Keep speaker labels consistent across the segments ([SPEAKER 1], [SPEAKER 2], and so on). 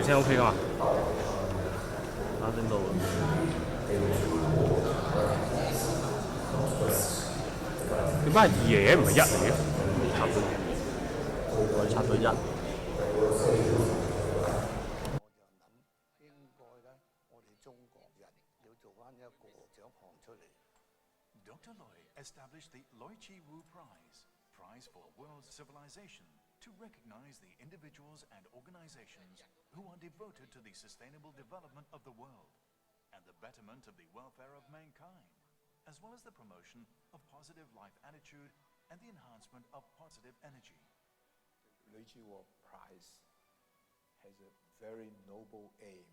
[SPEAKER 1] 先 OK 噶嘛？
[SPEAKER 2] 打正到
[SPEAKER 1] 點解係2嘅唔係1嚟嘅？
[SPEAKER 2] 插到我插到1。
[SPEAKER 3] 應該咧，我哋中國人要做翻一個獎項出嚟。
[SPEAKER 4] Dr. Loke established the Laureate Prize for World Civilization, to recognize the individuals and organizations who are devoted to the sustainable development of the world and the betterment of the welfare of mankind, as well as the promotion of positive life attitude and the enhancement of positive energy.
[SPEAKER 5] The Jewell Prize has a very noble aim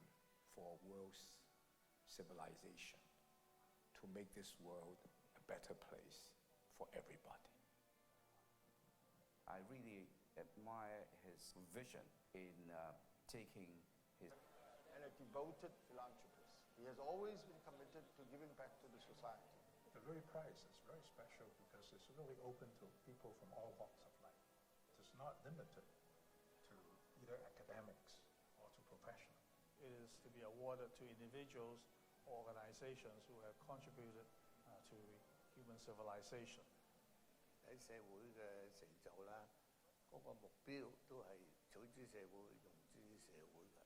[SPEAKER 5] for world civilization, to make this world a better place for everybody.
[SPEAKER 6] I really admire his vision in taking his...
[SPEAKER 3] And a devoted philanthropist. He has always been committed to giving back to the society.
[SPEAKER 5] The LUI Prize is very special because it's really open to people from all walks of life. It's not limited to either academics or to professionals.
[SPEAKER 7] It is to be awarded to individuals or organizations who have contributed to human civilization.
[SPEAKER 3] 喺社會嘅成就啦，嗰個目標都係取之社會，用之社會嘅，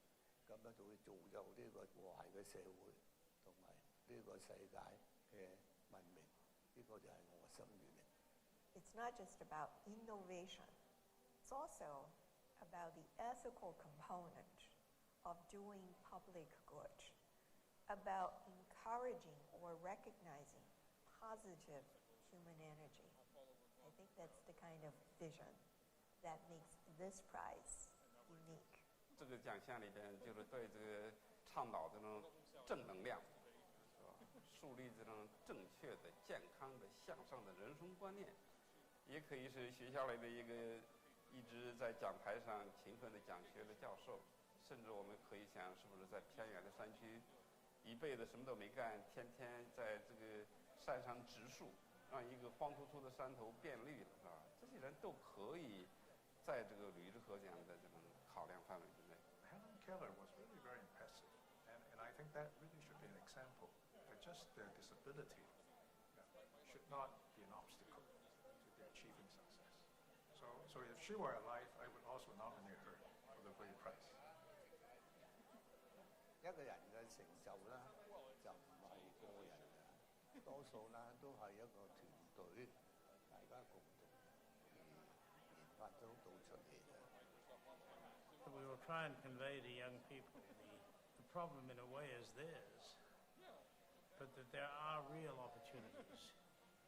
[SPEAKER 3] 咁樣就會造就呢個和諧嘅社會，同埋呢個世界嘅文明。呢個就係我嘅心願。
[SPEAKER 8] It's not just about innovation. It's also about the ethical component of doing public good, about encouraging or recognizing positive human energy. I think that's the kind of vision that makes this prize unique.
[SPEAKER 6] 这个奖项里边，就是对这个倡导这种正能量，是吧？树立这种正确的、健康的、向上的人生观念，也可以是学校里的一个一直在讲台上勤奋的讲学的教授，甚至我们可以想，是不是在偏远的山区，一辈子什么都没干，天天在这个山上植树。让一个荒秃秃的山头变绿了，是吧？这些人都可以在这个吕志和奖的这种考量范围之内。
[SPEAKER 5] Helen Keller was really very impressive, and I think that really should be an example that just their disability should not be an obstacle to their achieving success. So if she were alive, I would also nominate her for the LUI Prize.
[SPEAKER 3] 一個人嘅成就咧，就唔係個人嘅。多數咧都係一個團隊，大家共同研發到出嚟嘅。
[SPEAKER 7] We will try and convey to young people the problem in a way is theirs, but that there are real opportunities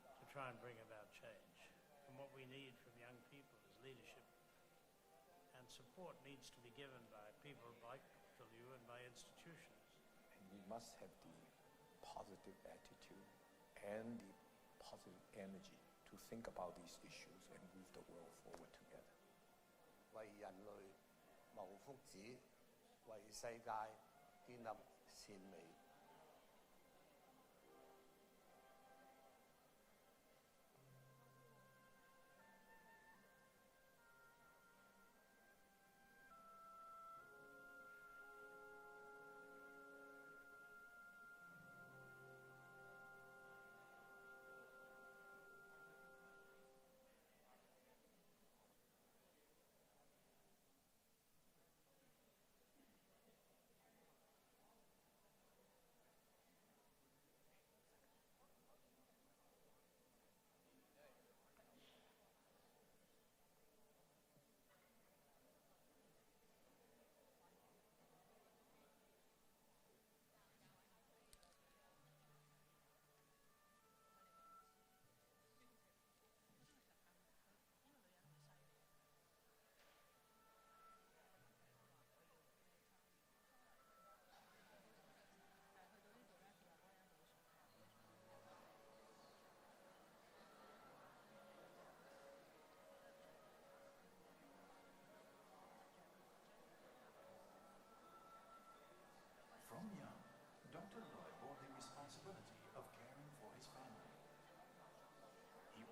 [SPEAKER 7] to try and bring about change. And what we need from young people is leadership. And support needs to be given by people like Dr. Liu and by institutions.
[SPEAKER 5] And we must have the positive attitude and the positive energy to think about these issues and move the world forward together.
[SPEAKER 3] 為人類謀福祉，為世界建立善美。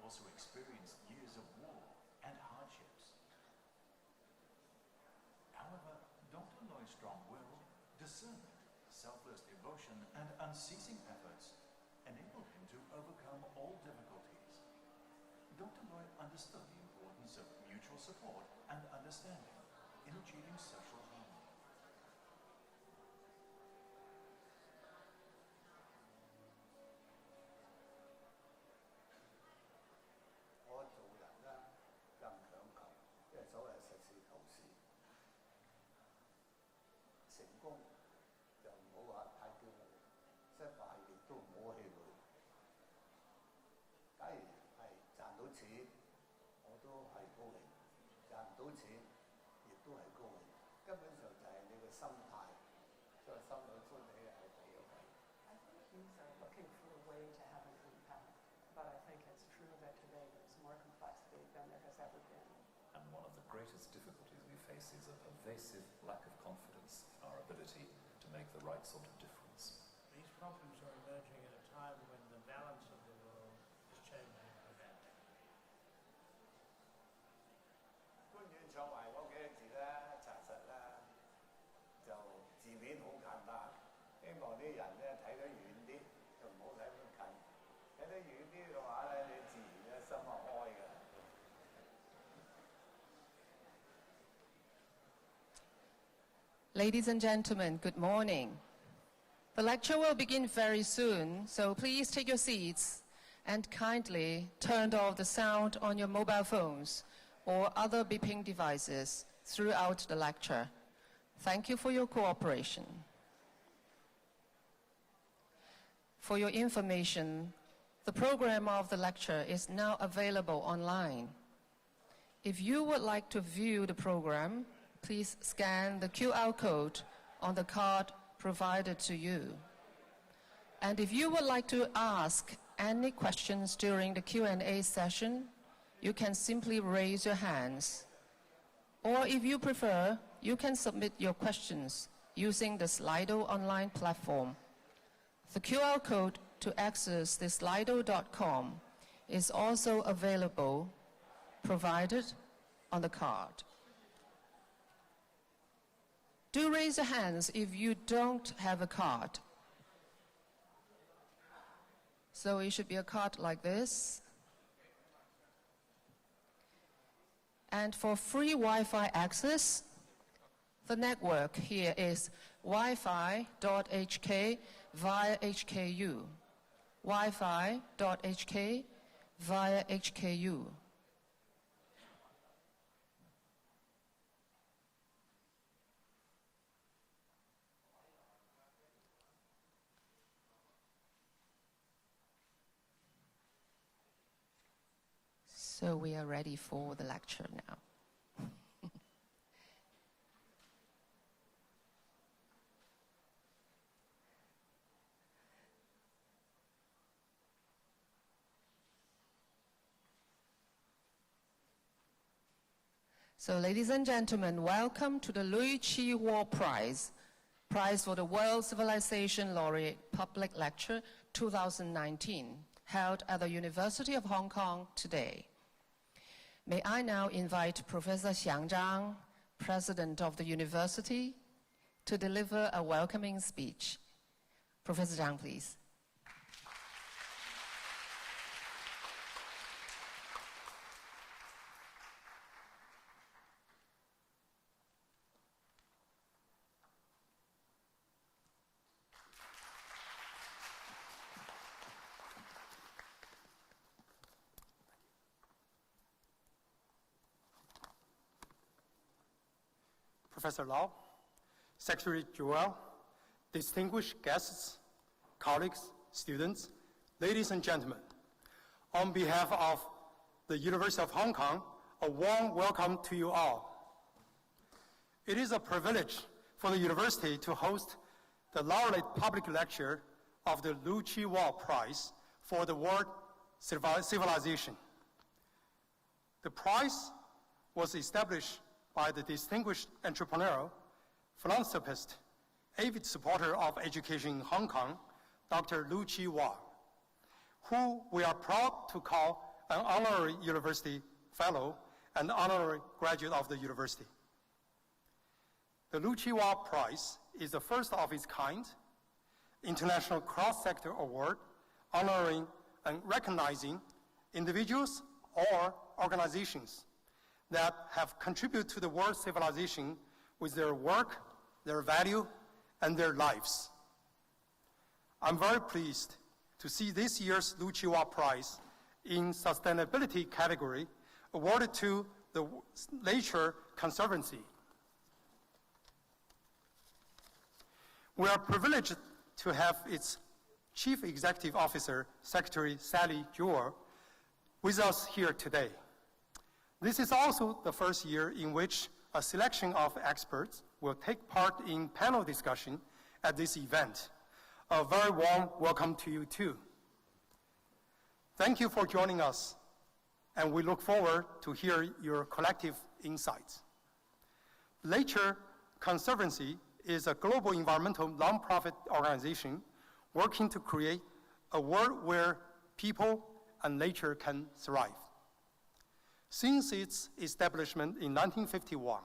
[SPEAKER 4] also experienced years of war and hardships. However, Dr. Loke strong will, discernment, selfless devotion, and unceasing efforts enabled him to overcome all difficulties. Dr. Lloyd understood the importance of mutual support and understanding in achieving social harmony.
[SPEAKER 3] 我做人咧更強求，即係所謂實事求是。成功就唔好話太驕傲，失敗亦都唔好氣餒。假如係賺到錢，我都係高興；賺唔到錢，亦都係高興。根本上就係你嘅心態，所以心裏歡喜係第一位。
[SPEAKER 9] I think he's looking for a way to have an impact, but I think it's true that today there's more complexity than there has ever been.
[SPEAKER 10] And one of the greatest difficulties we face is a pervasive lack of confidence in our ability to make the right sort of difference.
[SPEAKER 7] These problems are emerging at a time when the balance of the world is changing dramatically.
[SPEAKER 3] 官員唱埋嗰幾個字啦，查實啦，就字面好簡單，希望啲人咧睇得遠啲，就唔好睇得近。睇得遠啲嘅話咧，你自然咧心係開嘅。
[SPEAKER 11] Ladies and gentlemen, good morning. The lecture will begin very soon, so please take your seats and kindly turn off the sound on your mobile phones or other beeping devices throughout the lecture. Thank you for your cooperation. For your information, the program of the lecture is now available online. If you would like to view the program, please scan the QR code on the card provided to you. And if you would like to ask any questions during the Q&A session, you can simply raise your hands. Or if you prefer, you can submit your questions using the Slido online platform. The QR code to access the slido.com is also available, provided on the card. Do raise your hands if you don't have a card. So it should be a card like this. And for free Wi-Fi access, the network here is wi-fi.hk via HKU. Wi-fi.hk via HKU. So we are ready for the lecture now. So ladies and gentlemen, welcome to the Jewell Prize, Prize for the World Civilization Laureate Public Lecture 2019, held at the University of Hong Kong today. May I now invite Professor Xiang Zhang, President of the University, to deliver a welcoming speech. Professor Zhang, please.
[SPEAKER 12] Professor Lau, Secretary Jewell, distinguished guests, colleagues, students, ladies and gentlemen, on behalf of the University of Hong Kong, a warm welcome to you all. It is a privilege for the university to host the Laureate Public Lecture of the Jewell Prize for the World Civilization. The prize was established by the distinguished entrepreneur, philanthropist, avid supporter of education in Hong Kong, Dr. Jewell, who we are proud to call an honorary university fellow and honorary graduate of the university. The Jewell Prize is the first of its kind, international cross-sector award honoring and recognizing individuals or organizations that have contributed to the world's civilization with their work, their value, and their lives. I'm very pleased to see this year's Jewell Prize in sustainability category awarded to the Laureate Conservancy. We are privileged to have its Chief Executive Officer, Secretary Sally Jewell, with us here today. This is also the first year in which a selection of experts will take part in panel discussion at this event. A very warm welcome to you too. Thank you for joining us, and we look forward to hear your collective insights. Laureate Conservancy is a global environmental nonprofit organization working to create a world where people and nature can thrive. Since its establishment in 1951,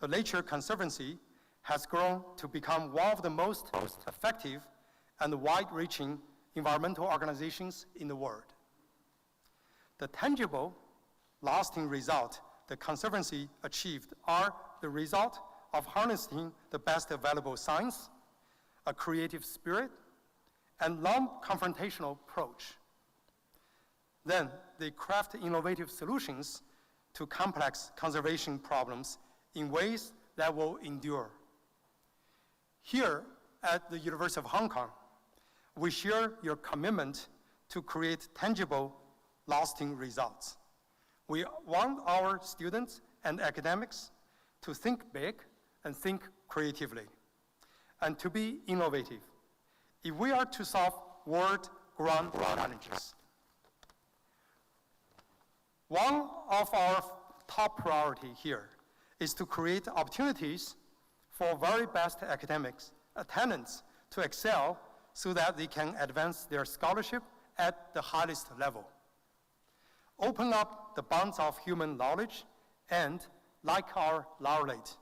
[SPEAKER 12] the Laureate Conservancy has grown to become one of the most effective and wide-reaching environmental organizations in the world. The tangible, lasting result the Conservancy achieved are the result of harnessing the best available science, a creative spirit, and non-confrontational approach. Then they craft innovative solutions to complex conservation problems in ways that will endure. Here at the University of Hong Kong, we share your commitment to create tangible, lasting results. We want our students and academics to think big and think creatively, and to be innovative if we are to solve world-ground challenges. One of our top priorities here is to create opportunities for very best academics, talents to excel so that they can advance their scholarship at the highest level. Open up the bounds of human knowledge and, like our Laureate,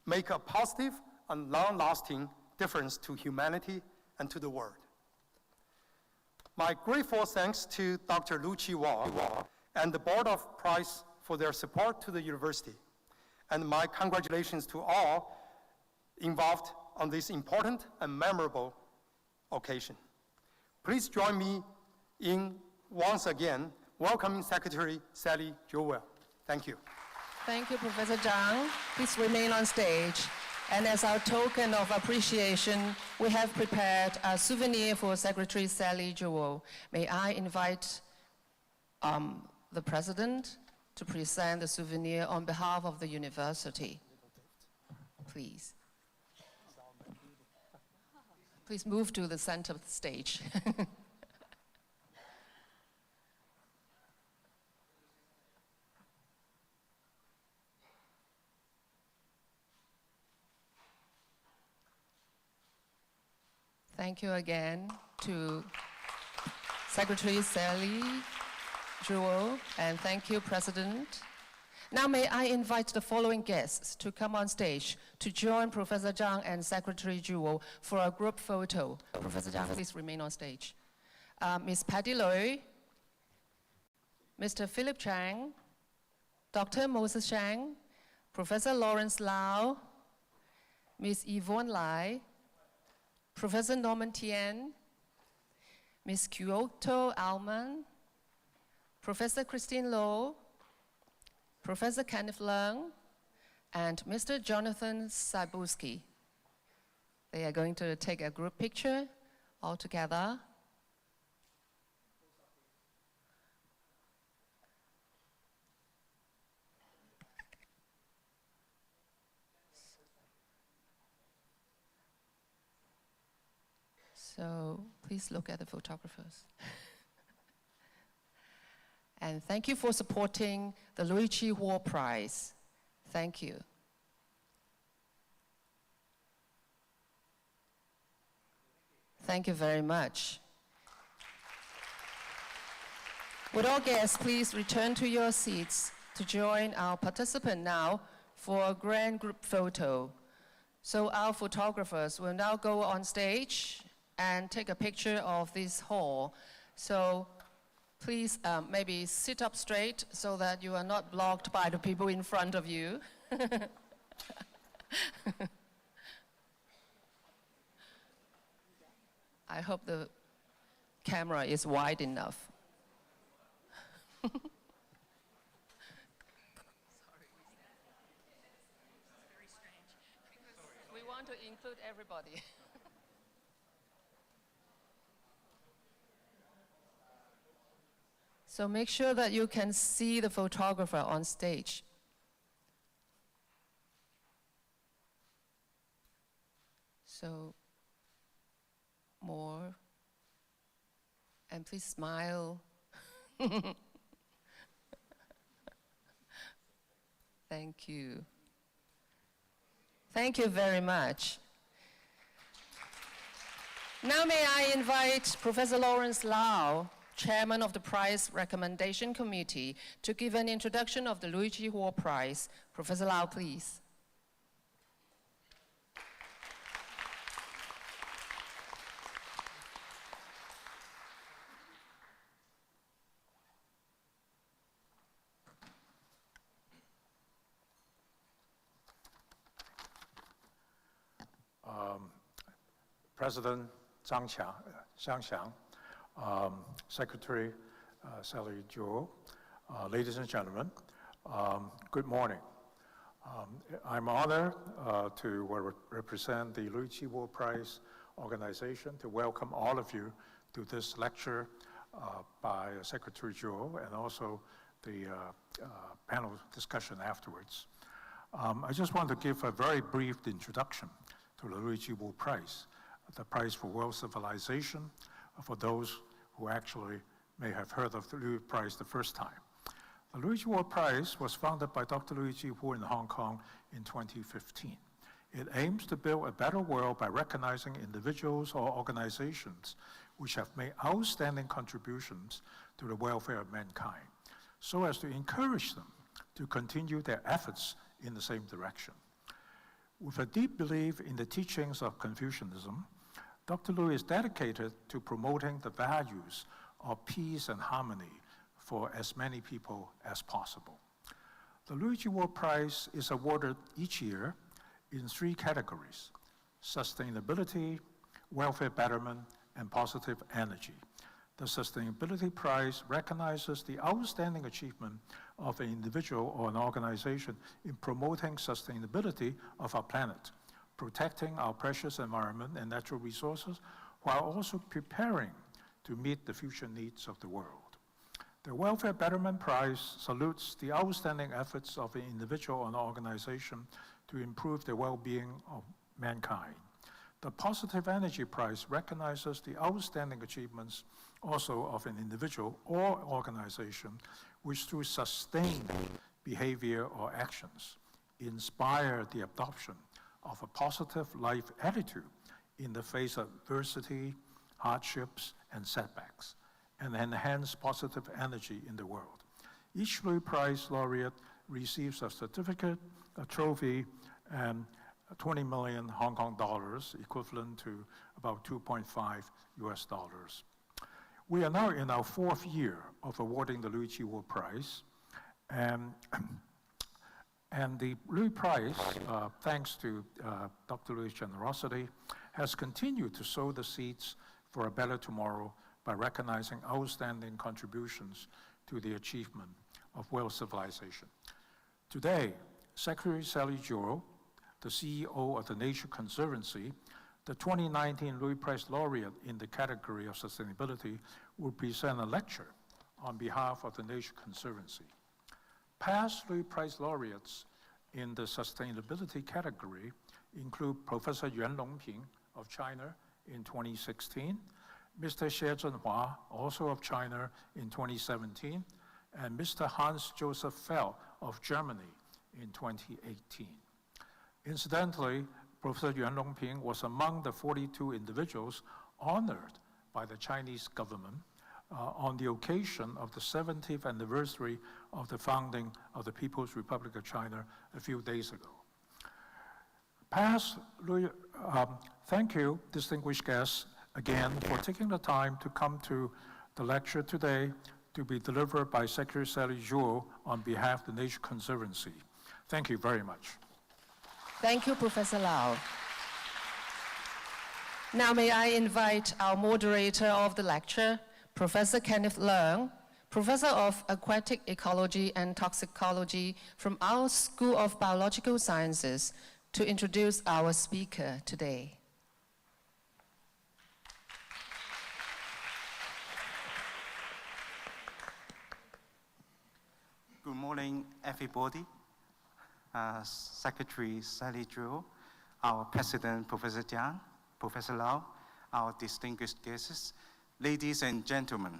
[SPEAKER 12] make a positive and long-lasting difference to humanity and to the world. My grateful thanks to Dr. Jewell and the Board of Prize for their support to the university, and my congratulations to all involved on this important and memorable occasion. Please join me in once again welcoming Secretary Sally Jewell. Thank you.
[SPEAKER 11] Thank you, Professor Zhang. Please remain on stage. And as our token of appreciation, we have prepared a souvenir for Secretary Sally Jewell. May I invite the President to present the souvenir on behalf of the university. Please. Please move to the center of the stage. Thank you again to Secretary Sally Jewell, and thank you, President. Now may I invite the following guests to come on stage to join Professor Zhang and Secretary Jewell for a group photo. Professor Zhang, please remain on stage. Ms. Patty Loy, Mr. Philip Chang, Dr. Moses Shang, Professor Lawrence Lau, Ms. Yvonne Lai, Professor Norman Tien, Ms. Kyoto Alman, Professor Christine Low, Professor Kenneth Leung, and Mr. Jonathan Sabuski. They are going to take a group picture all together. So please look at the photographers. And thank you for supporting the Jewell Prize. Thank you. Thank you very much. Would all guests please return to your seats to join our participant now for a grand group photo. So our photographers will now go on stage and take a picture of this hall. So please maybe sit up straight so that you are not blocked by the people in front of you. I hope the camera is wide enough. We want to include everybody. So make sure that you can see the photographer on stage. So more, and please smile. Thank you. Thank you very much. Now may I invite Professor Lawrence Lau, Chairman of the Prize Recommendation Committee, to give an introduction of the Louis Jewell Prize. Professor Lau, please.
[SPEAKER 5] President Xiang Xiang, Secretary Sally Jewell, ladies and gentlemen, good morning. I'm honored to represent the Louis Jewell Prize organization to welcome all of you to this lecture by Secretary Jewell and also the panel discussion afterwards. I just want to give a very brief introduction to the Louis Jewell Prize, the Prize for World Civilization, for those who actually may have heard of the Louis Prize the first time. The Louis Jewell Prize was founded by Dr. Louis Jewell in Hong Kong in 2015. It aims to build a better world by recognizing individuals or organizations which have made outstanding contributions to the welfare of mankind, so as to encourage them to continue their efforts in the same direction. With a deep belief in the teachings of Confucianism, Dr. Louis is dedicated to promoting the values of peace and harmony for as many people as possible. The Louis Jewell Prize is awarded each year in 3 categories: sustainability, welfare betterment, and positive energy. The Sustainability Prize recognizes the outstanding achievement of an individual or an organization in promoting sustainability of our planet, protecting our precious environment and natural resources, while also preparing to meet the future needs of the world. The Welfare Betterment Prize salutes the outstanding efforts of an individual or an organization to improve the well-being of mankind. The Positive Energy Prize recognizes the outstanding achievements also of an individual or organization which through sustained behavior or actions inspire the adoption of a positive life attitude in the face of adversity, hardships, and setbacks, and enhance positive energy in the world. Each Louis Prize laureate receives a certificate, a trophy, and 20 million Hong Kong dollars, equivalent to about $2.5 US. We are now in our 4th year of awarding the Louis Jewell Prize, and the Louis Prize, thanks to Dr. Louis' generosity, has continued to sow the seeds for a better tomorrow by recognizing outstanding contributions to the achievement of world civilization. Today, Secretary Sally Jewell, the CEO of the Nature Conservancy, the 2019 Louis Prize laureate in the category of sustainability, will present a lecture on behalf of the Nature Conservancy. Past Louis Prize laureates in the sustainability category include Professor Yuan Longping of China in 2016, Mr. Xie Zhenhua, also of China, in 2017, and Mr. Hans Joseph Fell of Germany in 2018. Incidentally, Professor Yuan Longping was among the 42 individuals honored by the Chinese government on the occasion of the 70th anniversary of the founding of the People's Republic of China a few days ago. Thank you, distinguished guests, again for taking the time to come to the lecture today to be delivered by Secretary Sally Jewell on behalf of the Nature Conservancy. Thank you very much.
[SPEAKER 11] Thank you, Professor Lau. Now may I invite our moderator of the lecture, Professor Kenneth Leung, Professor of Aquatic Ecology and Toxicology from our School of Biological Sciences, to introduce our speaker today.
[SPEAKER 13] Good morning, everybody. Secretary Sally Jewell, our President, Professor Jiang, Professor Lau, our distinguished guests, ladies and gentlemen.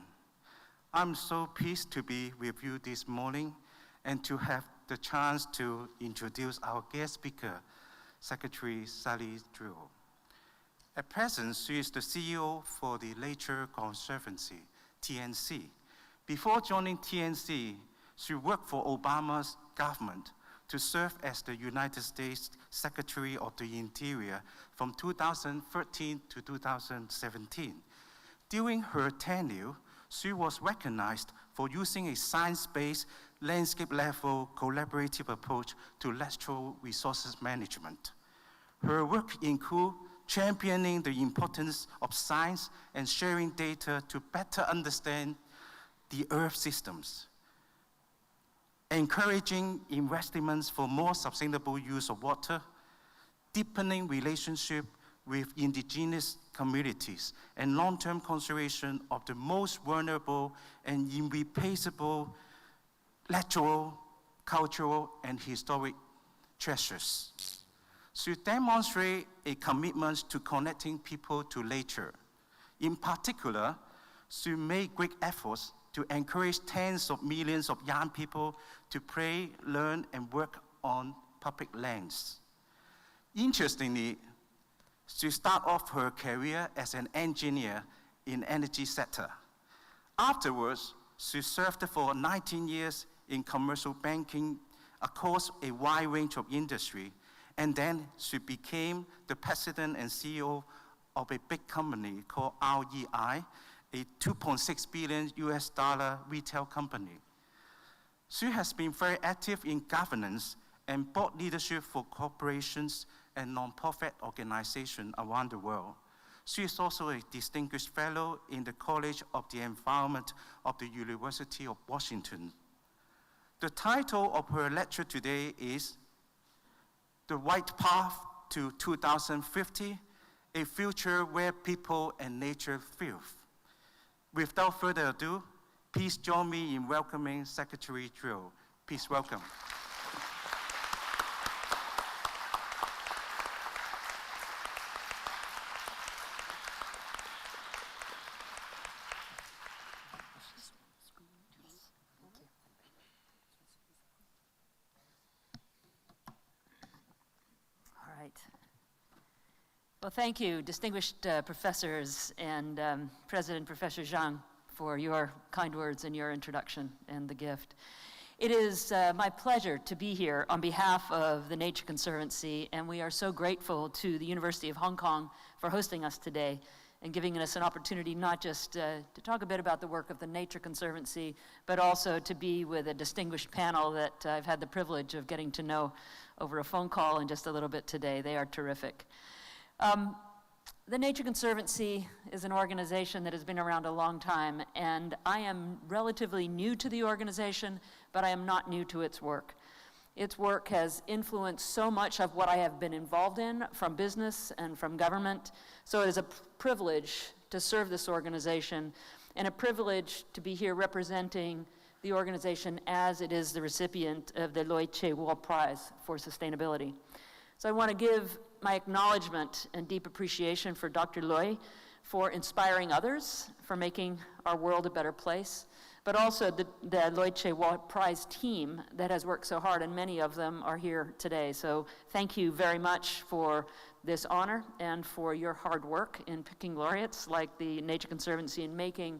[SPEAKER 13] I'm so pleased to be with you this morning and to have the chance to introduce our guest speaker, Secretary Sally Jewell. At present, she is the CEO for the Nature Conservancy, TNC. Before joining TNC, she worked for Obama's government to serve as the United States Secretary of the Interior from 2013 to 2017. During her tenure, she was recognized for using a science-based, landscape-level collaborative approach to natural resources management. Her work includes championing the importance of science and sharing data to better understand the Earth systems, encouraging investments for more sustainable use of water, deepening relationship with indigenous communities, and long-term conservation of the most vulnerable and irreplaceable natural, cultural, and historic treasures. She demonstrates a commitment to connecting people to nature. In particular, she made great efforts to encourage tens of millions of young people to play, learn, and work on public lands. Interestingly, she started off her career as an engineer in the energy sector. Afterwards, she served for 19 years in commercial banking across a wide range of industry, and then she became the president and CEO of a big company called LUI, a $2.6 billion retail company. She has been very active in governance and board leadership for corporations and nonprofit organizations around the world. She is also a distinguished fellow in the College of the Environment of the University of Washington. The title of her lecture today is The Right Path to 2050, a future where people and nature thrive. Without further ado, please join me in welcoming Secretary Jewell. Please welcome.
[SPEAKER 14] All right. Well, thank you, distinguished professors and President Professor Zhang, for your kind words and your introduction and the gift. It is my pleasure to be here on behalf of the Nature Conservancy, and we are so grateful to the University of Hong Kong for hosting us today and giving us an opportunity not just to talk a bit about the work of the Nature Conservancy, but also to be with a distinguished panel that I've had the privilege of getting to know over a phone call and just a little bit today. They are terrific. The Nature Conservancy is an organization that has been around a long time, and I am relatively new to the organization, but I am not new to its work. Its work has influenced so much of what I have been involved in from business and from government, so it is a privilege to serve this organization and a privilege to be here representing the organization as it is the recipient of the Loke Prize for Sustainability. So I want to give my acknowledgement and deep appreciation for Dr. Loke for inspiring others, for making our world a better place, but also the Loke Prize team that has worked so hard, and many of them are here today. So thank you very much for this honor and for your hard work in picking laureates like the Nature Conservancy and making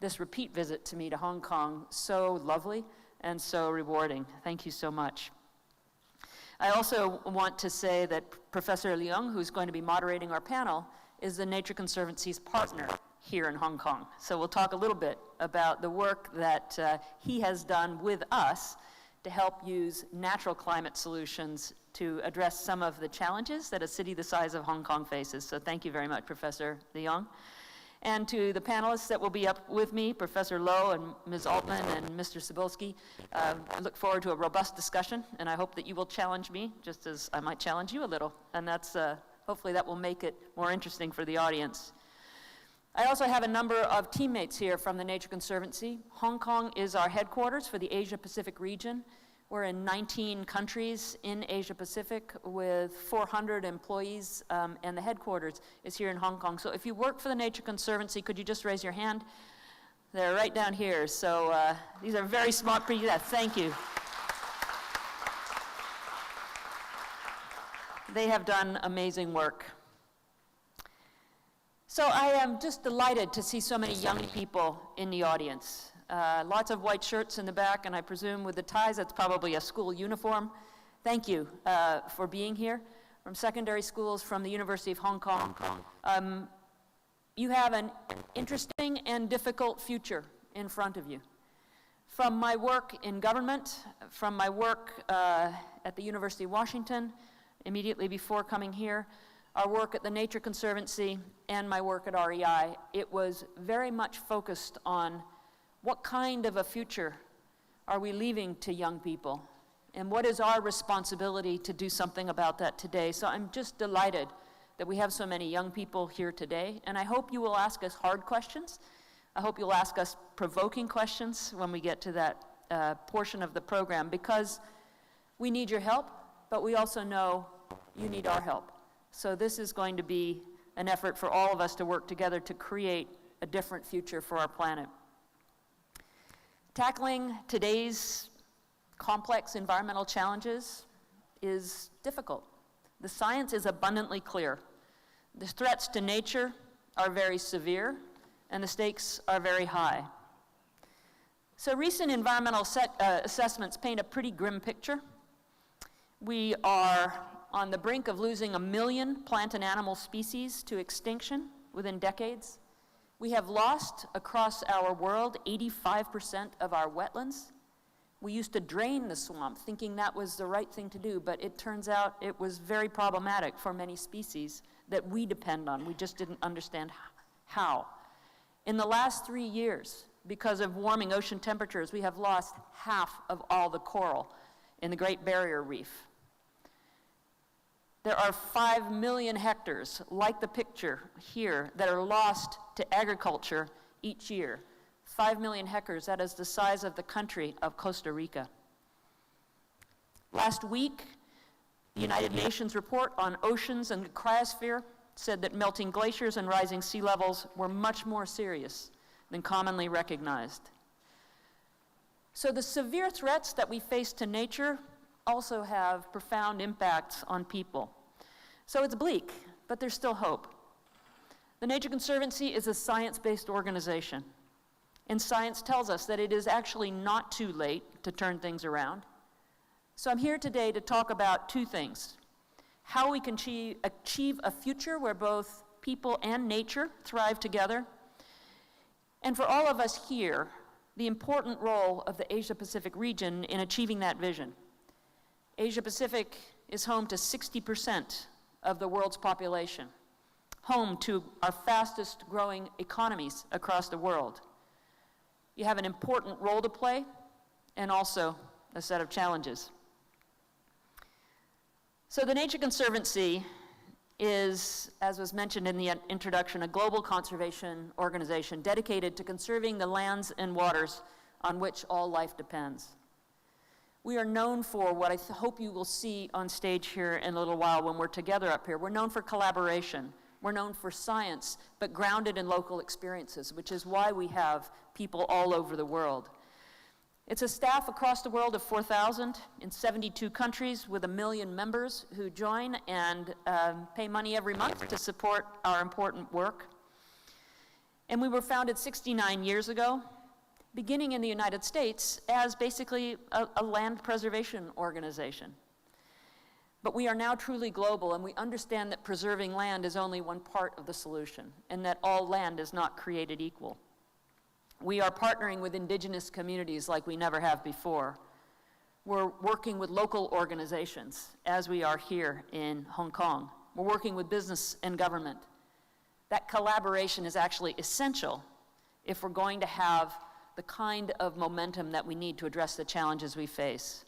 [SPEAKER 14] this repeat visit to me to Hong Kong so lovely and so rewarding. Thank you so much. I also want to say that Professor Leung, who's going to be moderating our panel, is the Nature Conservancy's partner here in Hong Kong. So we'll talk a little bit about the work that he has done with us to help use natural climate solutions to address some of the challenges that a city the size of Hong Kong faces. So thank you very much, Professor Leung. And to the panelists that will be up with me, Professor Lowe and Ms. Altman and Mr. Cebulski, I look forward to a robust discussion, and I hope that you will challenge me, just as I might challenge you a little. And that's, hopefully that will make it more interesting for the audience. I also have a number of teammates here from the Nature Conservancy. Hong Kong is our headquarters for the Asia-Pacific region. We're in 19 countries in Asia-Pacific with 400 employees, and the headquarters is here in Hong Kong. So if you work for the Nature Conservancy, could you just raise your hand? They're right down here. So these are very smart people. Yeah, thank you. They have done amazing work. So I am just delighted to see so many young people in the audience. Lots of white shirts in the back, and I presume with the ties, that's probably a school uniform. Thank you for being here. From secondary schools, from the University of Hong Kong. You have an interesting and difficult future in front of you. From my work in government, from my work at the University of Washington, immediately before coming here, our work at the Nature Conservancy, and my work at REI, it was very much focused on what kind of a future are we leaving to young people? And what is our responsibility to do something about that today? So I'm just delighted that we have so many young people here today. And I hope you will ask us hard questions. I hope you'll ask us provoking questions when we get to that portion of the program, because we need your help, but we also know you need our help. So this is going to be an effort for all of us to work together to create a different future for our planet. Tackling today's complex environmental challenges is difficult. The science is abundantly clear. The threats to nature are very severe, and the stakes are very high. So recent environmental assessments paint a pretty grim picture. We are on the brink of losing 1 million plant and animal species to extinction within decades. We have lost, across our world, 85% of our wetlands. We used to drain the swamp, thinking that was the right thing to do, but it turns out it was very problematic for many species that we depend on. We just didn't understand how. In the last 3 years, because of warming ocean temperatures, we have lost half of all the coral in the Great Barrier Reef. There are 5 million hectares, like the picture here, that are lost to agriculture each year. 5 million hectares, that is the size of the country of Costa Rica. Last week, the United Nations report on oceans and the cryosphere said that melting glaciers and rising sea levels were much more serious than commonly recognized. So the severe threats that we face to nature also have profound impacts on people. So it's bleak, but there's still hope. The Nature Conservancy is a science-based organization, and science tells us that it is actually not too late to turn things around. So I'm here today to talk about 2 things: how we can achieve a future where both people and nature thrive together, and for all of us here, the important role of the Asia-Pacific region in achieving that vision. Asia-Pacific is home to 60% of the world's population, home to our fastest growing economies across the world. You have an important role to play and also a set of challenges. So the Nature Conservancy is, as was mentioned in the introduction, a global conservation organization dedicated to conserving the lands and waters on which all life depends. We are known for what I hope you will see on stage here in a little while when we're together up here. We're known for collaboration. We're known for science, but grounded in local experiences, which is why we have people all over the world. It's a staff across the world of 4,000 in 72 countries with 1 million members who join and pay money every month to support our important work. And we were founded 69 years ago, beginning in the United States as basically a land preservation organization. But we are now truly global, and we understand that preserving land is only one part of the solution, and that all land is not created equal. We are partnering with indigenous communities like we never have before. We're working with local organizations, as we are here in Hong Kong. We're working with business and government. That collaboration is actually essential if we're going to have the kind of momentum that we need to address the challenges we face.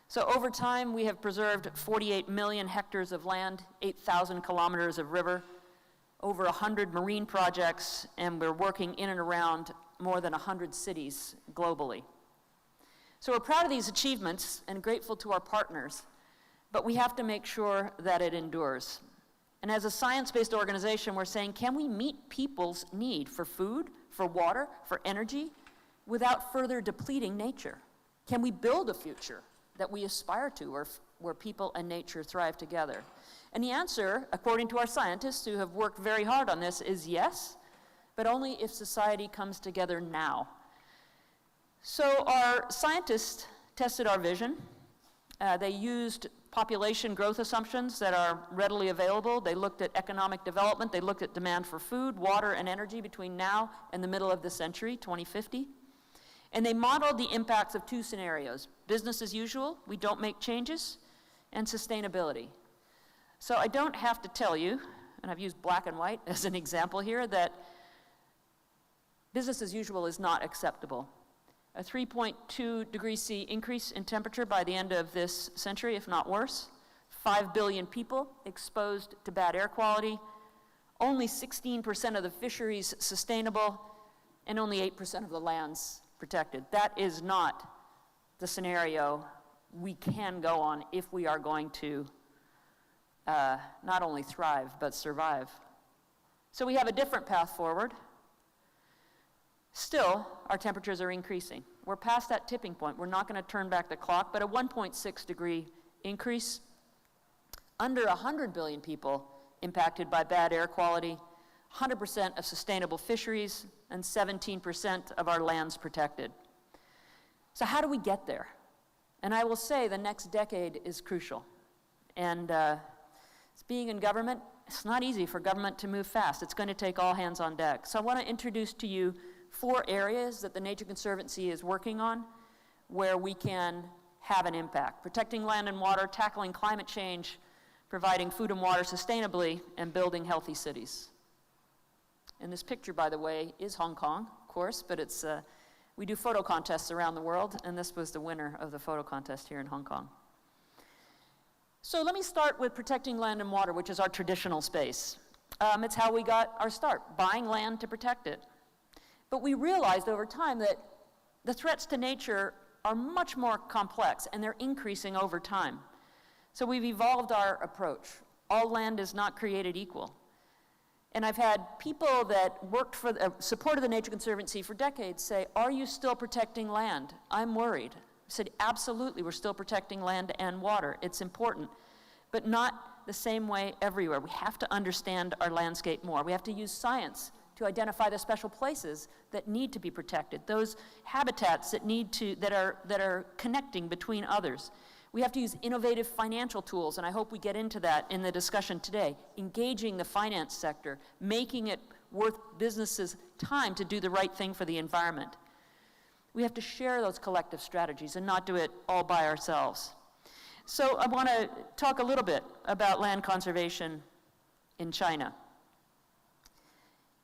[SPEAKER 14] So over time, we have preserved 48 million hectares of land, 8,000 kilometers of river, over 100 marine projects, and we're working in and around more than 100 cities globally. So we're proud of these achievements and grateful to our partners, but we have to make sure that it endures. And as a science-based organization, we're saying, can we meet people's need for food, for water, for energy, without further depleting nature? Can we build a future that we aspire to, where people and nature thrive together? And the answer, according to our scientists who have worked very hard on this, is yes, but only if society comes together now. So our scientists tested our vision. They used population growth assumptions that are readily available. They looked at economic development. They looked at demand for food, water, and energy between now and the middle of the century, 2050. And they modeled the impacts of two scenarios: business as usual, we don't make changes, and sustainability. So I don't have to tell you, and I've used black and white as an example here, that business as usual is not acceptable. A 3.2 degrees C increase in temperature by the end of this century, if not worse. 5 billion people exposed to bad air quality. Only 16% of the fisheries sustainable, and only 8% of the lands protected. That is not the scenario we can go on if we are going to not only thrive, but survive. So we have a different path forward. Still, our temperatures are increasing. We're past that tipping point. We're not going to turn back the clock, but a 1.6 degree increase, under 100 billion people impacted by bad air quality, 100% of sustainable fisheries, and 17% of our lands protected. So how do we get there? And I will say the next decade is crucial. And being in government, it's not easy for government to move fast. It's going to take all hands on deck. So I want to introduce to you 4 areas that the Nature Conservancy is working on where we can have an impact: protecting land and water, tackling climate change, providing food and water sustainably, and building healthy cities. And this picture, by the way, is Hong Kong, of course, but it's, we do photo contests around the world, and this was the winner of the photo contest here in Hong Kong. So let me start with protecting land and water, which is our traditional space. It's how we got our start, buying land to protect it. But we realized over time that the threats to nature are much more complex, and they're increasing over time. So we've evolved our approach. All land is not created equal. And I've had people that worked for, supported the Nature Conservancy for decades say, "Are you still protecting land? I'm worried." I said, absolutely, we're still protecting land and water. It's important, but not the same way everywhere. We have to understand our landscape more. We have to use science to identify the special places that need to be protected, those habitats that need to, that are connecting between others. We have to use innovative financial tools, and I hope we get into that in the discussion today, engaging the finance sector, making it worth businesses' time to do the right thing for the environment. We have to share those collective strategies and not do it all by ourselves. So I want to talk a little bit about land conservation in China.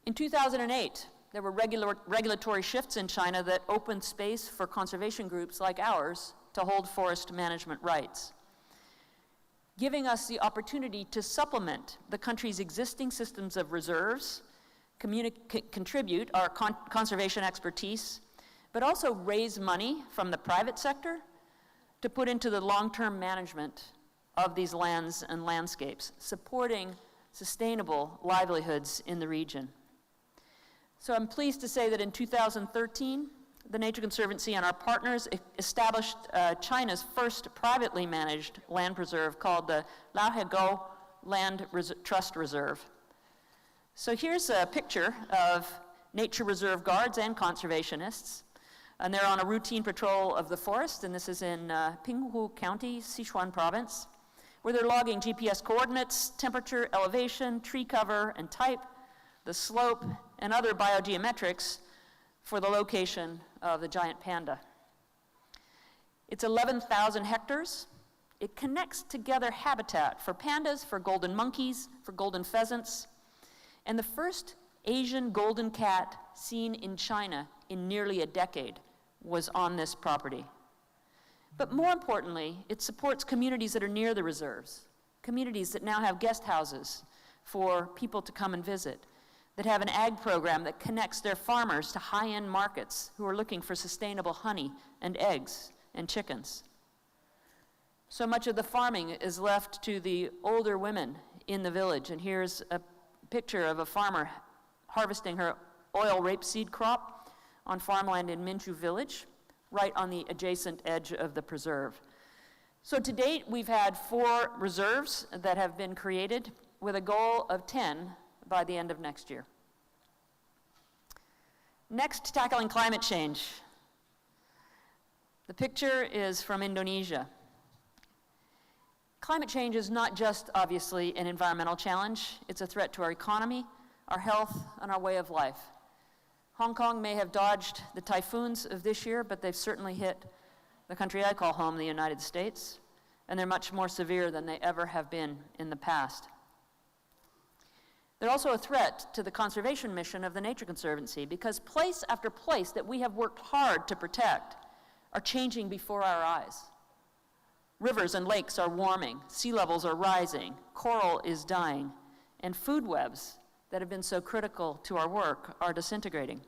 [SPEAKER 14] In 2008, there were regulatory shifts in China that opened space for conservation groups like ours to hold forest management rights, giving us the opportunity to supplement the country's existing systems of reserves, contribute our conservation expertise, but also raise money from the private sector to put into the long-term management of these lands and landscapes, supporting sustainable livelihoods in the region. So I'm pleased to say that in 2013, the Nature Conservancy and our partners established China's first privately managed land preserve called the Laureate Land Trust Reserve. So here's a picture of nature reserve guards and conservationists. And they're on a routine patrol of the forest, and this is in Pinghu County, Sichuan Province, where they're logging GPS coordinates, temperature, elevation, tree cover and type, the slope, and other biogeometrics for the location of the giant panda. It's 11,000 hectares. It connects together habitat for pandas, for golden monkeys, for golden pheasants, and the first Asian golden cat seen in China in nearly a decade was on this property. But more importantly, it supports communities that are near the reserves, communities that now have guest houses for people to come and visit, that have an ag program that connects their farmers to high-end markets who are looking for sustainable honey and eggs and chickens. So much of the farming is left to the older women in the village, and here's a picture of a farmer harvesting her oil rapeseed crop on farmland in Minchu village, right on the adjacent edge of the preserve. So to date, we've had 4 reserves that have been created with a goal of 10 by the end of next year. Next, tackling climate change. The picture is from Indonesia. Climate change is not just, obviously, an environmental challenge. It's a threat to our economy, our health, and our way of life. Hong Kong may have dodged the typhoons of this year, but they've certainly hit the country I call home, the United States, and they're much more severe than they ever have been in the past. They're also a threat to the conservation mission of the Nature Conservancy, because place after place that we have worked hard to protect are changing before our eyes. Rivers and lakes are warming, sea levels are rising, coral is dying, and food webs that have been so critical to our work are disintegrating.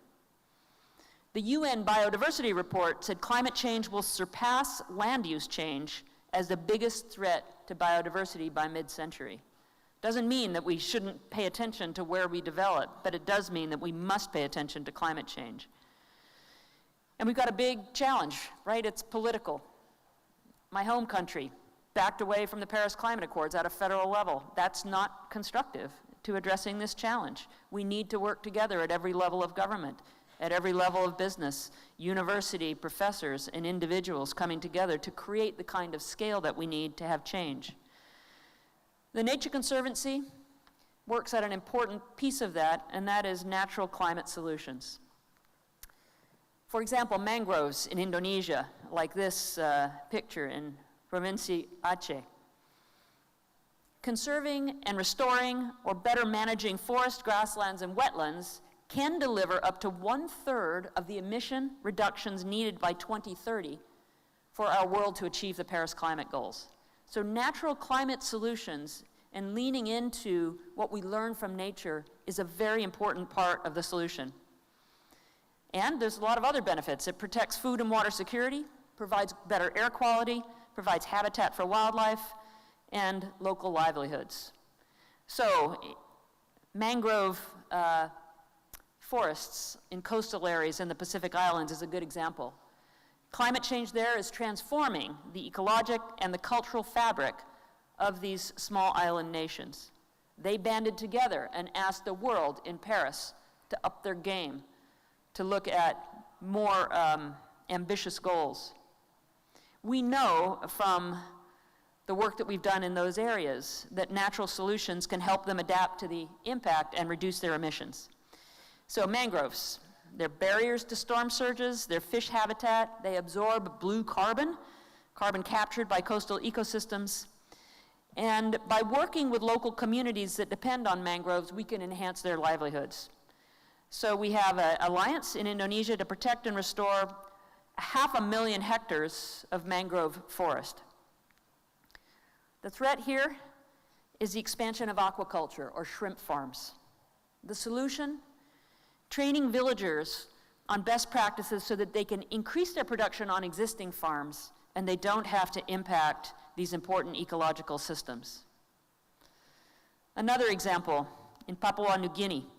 [SPEAKER 14] The UN Biodiversity Report said climate change will surpass land use change as the biggest threat to biodiversity by mid-century. Doesn't mean that we shouldn't pay attention to where we develop, but it does mean that we must pay attention to climate change. And we've got a big challenge, right? It's political. My home country backed away from the Paris Climate Accords at a federal level. That's not constructive to addressing this challenge. We need to work together at every level of government, at every level of business, university, professors, and individuals coming together to create the kind of scale that we need to have change. The Nature Conservancy works at an important piece of that, and that is natural climate solutions. For example, mangroves in Indonesia, like this picture in Provinsi Aceh. Conserving and restoring or better managing forest, grasslands, and wetlands can deliver up to 1/3 of the emission reductions needed by 2030 for our world to achieve the Paris climate goals. So natural climate solutions and leaning into what we learn from nature is a very important part of the solution. And there's a lot of other benefits. It protects food and water security, provides better air quality, provides habitat for wildlife, and local livelihoods. So mangrove forests in coastal areas in the Pacific Islands is a good example. Climate change there is transforming the ecologic and the cultural fabric of these small island nations. They banded together and asked the world in Paris to up their game, to look at more ambitious goals. We know from the work that we've done in those areas that natural solutions can help them adapt to the impact and reduce their emissions. So mangroves, they're barriers to storm surges, they're fish habitat, they absorb blue carbon, carbon captured by coastal ecosystems. And by working with local communities that depend on mangroves, we can enhance their livelihoods. So we have an alliance in Indonesia to protect and restore 500,000 hectares of mangrove forest. The threat here is the expansion of aquaculture or shrimp farms. The solution? Training villagers on best practices so that they can increase their production on existing farms and they don't have to impact these important ecological systems. Another example in Papua New Guinea,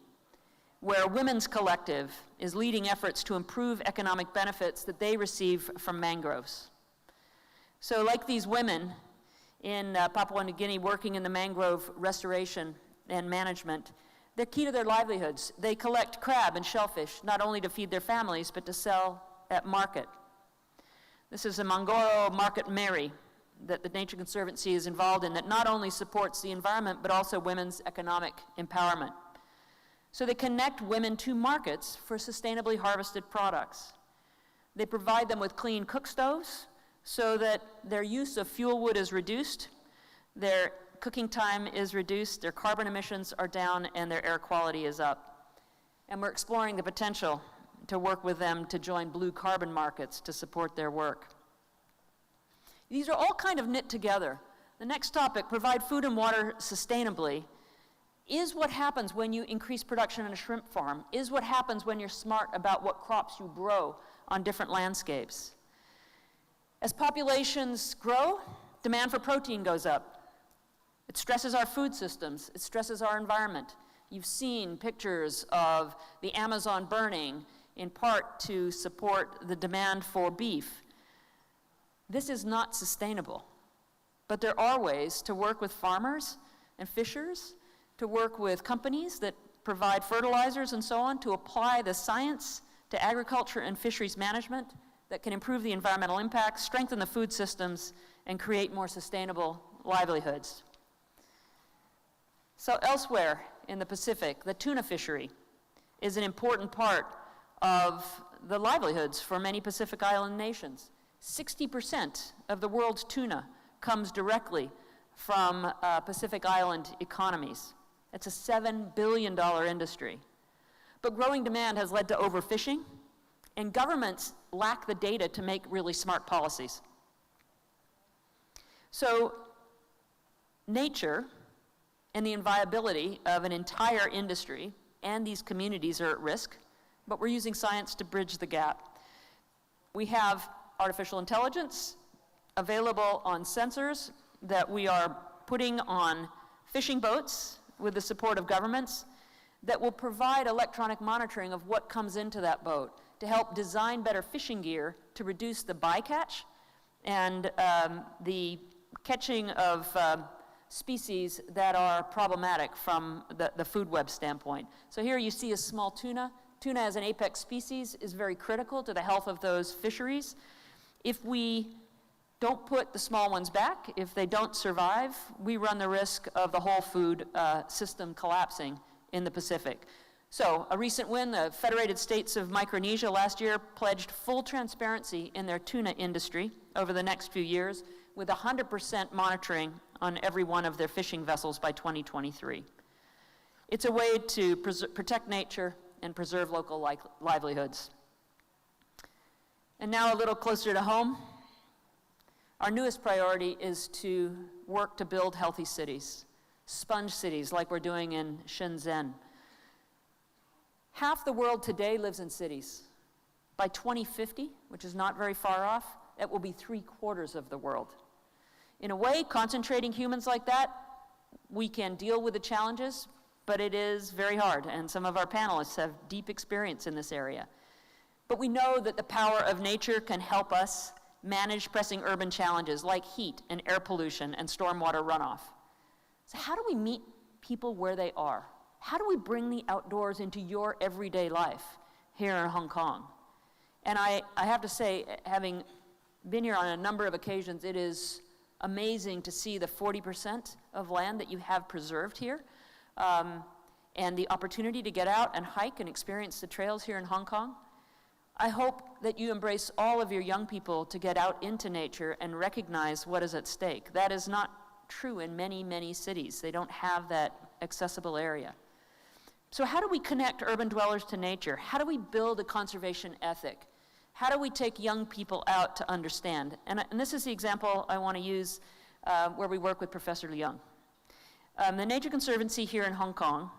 [SPEAKER 14] where a women's collective is leading efforts to improve economic benefits that they receive from mangroves. So like these women in Papua New Guinea working in the mangrove restoration and management, They're key to their livelihoods. They collect crab and shellfish, not only to feed their families, but to sell at market. This is a Mangoro Market Mary that the Nature Conservancy is involved in that not only supports the environment, but also women's economic empowerment. So they connect women to markets for sustainably harvested products. They provide them with clean cook stoves so that their use of fuel wood is reduced, their cooking time is reduced, their carbon emissions are down, and their air quality is up. And we're exploring the potential to work with them to join blue carbon markets to support their work. These are all kind of knit together. The next topic, provide food and water sustainably, is what happens when you increase production on a shrimp farm, is what happens when you're smart about what crops you grow on different landscapes. As populations grow, demand for protein goes up. It stresses our food systems, it stresses our environment. You've seen pictures of the Amazon burning, in part to support the demand for beef. This is not sustainable, but there are ways to work with farmers and fishers, to work with companies that provide fertilizers and so on, to apply the science to agriculture and fisheries management that can improve the environmental impacts, strengthen the food systems, and create more sustainable livelihoods. So elsewhere in the Pacific, the tuna fishery is an important part of the livelihoods for many Pacific Island nations. 60% of the world's tuna comes directly from Pacific Island economies. It's a $7 billion industry. But growing demand has led to overfishing, and governments lack the data to make really smart policies. So nature and the viability of an entire industry and these communities are at risk, but we're using science to bridge the gap. We have artificial intelligence available on sensors that we are putting on fishing boats with the support of governments that will provide electronic monitoring of what comes into that boat to help design better fishing gear to reduce the bycatch and the catching of species that are problematic from the food web standpoint. So here you see a small tuna. Tuna as an apex species is very critical to the health of those fisheries. If we don't put the small ones back, if they don't survive, we run the risk of the whole food system collapsing in the Pacific. So a recent win, the Federated States of Micronesia last year pledged full transparency in their tuna industry over the next few years with 100% monitoring on every one of their fishing vessels by 2023. It's a way to protect nature and preserve local livelihoods. And now a little closer to home, our newest priority is to work to build healthy cities, sponge cities like we're doing in Shenzhen. Half the world today lives in cities. By 2050, which is not very far off, it will be 3/4 of the world. In a way, concentrating humans like that, we can deal with the challenges, but it is very hard, and some of our panelists have deep experience in this area. But we know that the power of nature can help us manage pressing urban challenges like heat and air pollution and stormwater runoff. So how do we meet people where they are? How do we bring the outdoors into your everyday life here in Hong Kong? And I have to say, having been here on a number of occasions, it is amazing to see the 40% of land that you have preserved here, and the opportunity to get out and hike and experience the trails here in Hong Kong. I hope that you embrace all of your young people to get out into nature and recognize what is at stake. That is not true in many, many cities. They don't have that accessible area. So how do we connect urban dwellers to nature? How do we build a conservation ethic? How do we take young people out to understand? And this is the example I want to use where we work with Professor Leung. The Nature Conservancy here in Hong Kong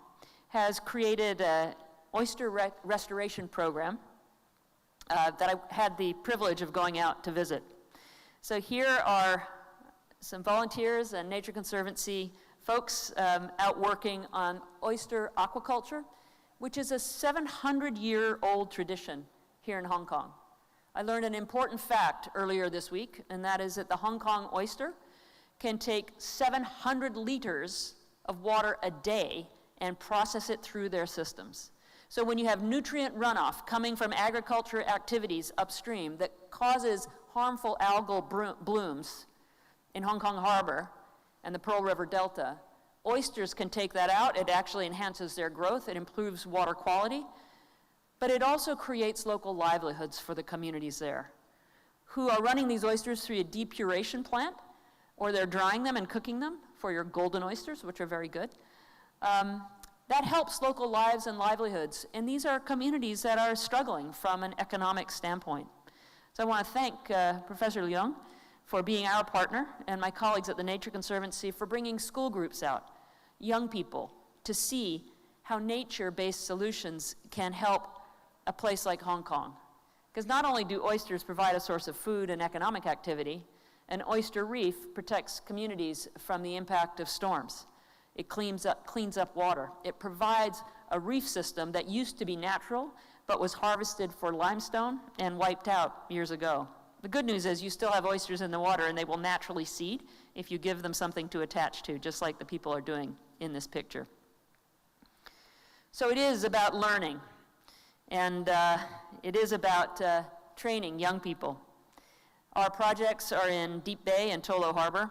[SPEAKER 14] has created an oyster restoration program that I had the privilege of going out to visit. So here are some volunteers and Nature Conservancy folks out working on oyster aquaculture, which is a 700-year-old tradition here in Hong Kong. I learned an important fact earlier this week, and that is that the Hong Kong oyster can take 700 liters of water a day and process it through their systems. So when you have nutrient runoff coming from agriculture activities upstream that causes harmful algal blooms in Hong Kong Harbor and the Pearl River Delta, oysters can take that out. It actually enhances their growth. It improves water quality. But it also creates local livelihoods for the communities there, who are running these oysters through a depuration plant, or they're drying them and cooking them for your golden oysters, which are very good. That helps local lives and livelihoods. And these are communities that are struggling from an economic standpoint. So I want to thank Professor Leung for being our partner, and my colleagues at the Nature Conservancy for bringing school groups out, young people, to see how nature-based solutions can help a place like Hong Kong. Because not only do oysters provide a source of food and economic activity, an oyster reef protects communities from the impact of storms. It cleans up water. It provides a reef system that used to be natural, but was harvested for limestone and wiped out years ago. The good news is you still have oysters in the water, and they will naturally seed if you give them something to attach to, just like the people are doing in this picture. So it is about learning, and it is about training young people. Our projects are in Deep Bay and Tolo Harbor.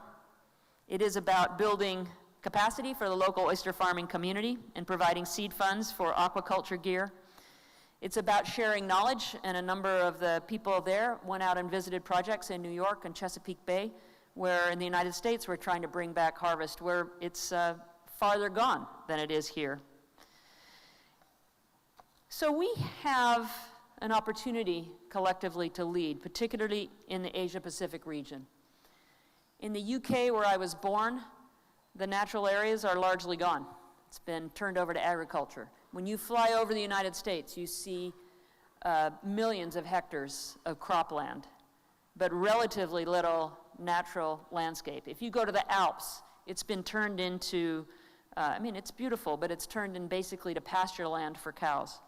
[SPEAKER 14] It is about building capacity for the local oyster farming community and providing seed funds for aquaculture gear. It's about sharing knowledge, and a number of the people there went out and visited projects in New York and Chesapeake Bay, where in the United States we're trying to bring back harvest, where it's farther gone than it is here. So we have an opportunity collectively to lead, particularly in the Asia-Pacific region. In the UK, where I was born, the natural areas are largely gone. It's been turned over to agriculture. When you fly over the United States, you see millions of hectares of cropland, but relatively little natural landscape. If you go to the Alps, it's been turned into, it's beautiful, but it's turned in basically to pasture land for cows.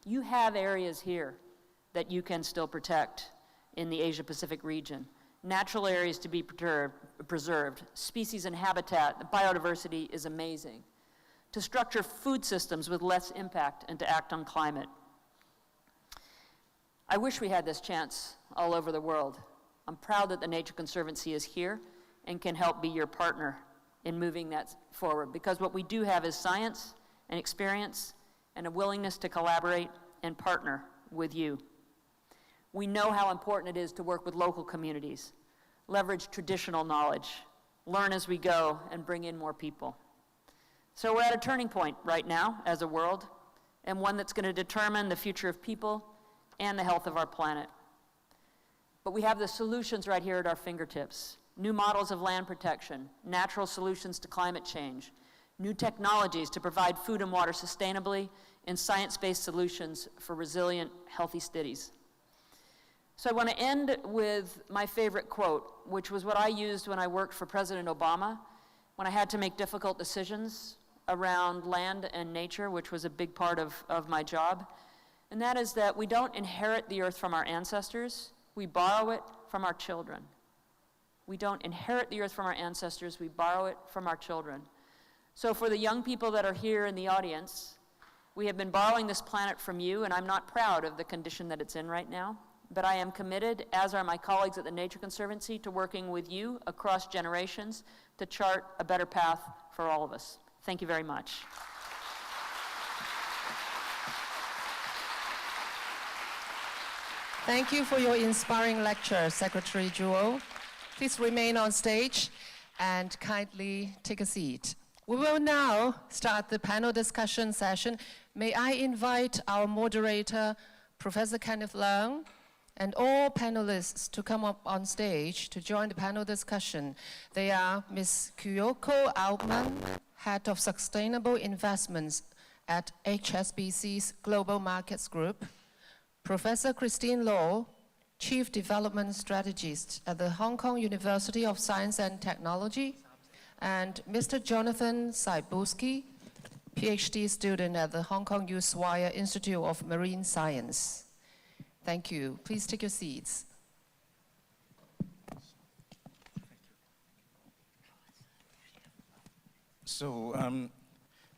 [SPEAKER 14] You have areas here that you can still protect in the Asia-Pacific region. Natural areas to be preserved, species and habitat, the biodiversity is amazing. To structure food systems with less impact and to act on climate. I wish we had this chance all over the world. I'm proud that the Nature Conservancy is here and can help be your partner in moving that forward, because what we do have is science and experience and a willingness to collaborate and partner with you. We know how important it is to work with local communities, leverage traditional knowledge, learn as we go, and bring in more people. So we're at a turning point right now as a world, and one that's going to determine the future of people and the health of our planet. But we have the solutions right here at our fingertips. New models of land protection, natural solutions to climate change, new technologies to provide food and water sustainably, and science-based solutions for resilient, healthy cities. So I want to end with my favorite quote, which was what I used when I worked for President Obama, when I had to make difficult decisions around land and nature, which was a big part of my job. And that is that we don't inherit the earth from our ancestors, we borrow it from our children. We don't inherit the earth from our ancestors, we borrow it from our children. So for the young people that are here in the audience, we have been borrowing this planet from you, and I'm not proud of the condition that it's in right now, but I am committed, as are my colleagues at the Nature Conservancy, to working with you across generations to chart a better path for all of us. Thank you very much.
[SPEAKER 11] Thank you for your inspiring lecture, Secretary Jewell. Please remain on stage and kindly take a seat. We will now start the panel discussion session. May I invite our moderator, Professor Kenneth Leung, and all panelists to come up on stage to join the panel discussion. They are Ms. Kyoko Altman, Head of Sustainable Investments at HSBC's Global Markets Group, Professor Christine Law, Chief Development Strategist at the Hong Kong University of Science and Technology, and Mr. Jonathan Saibuski, PhD student at the Hong Kong U Swire Institute of Marine Science. Thank you. Please take your seats.
[SPEAKER 13] So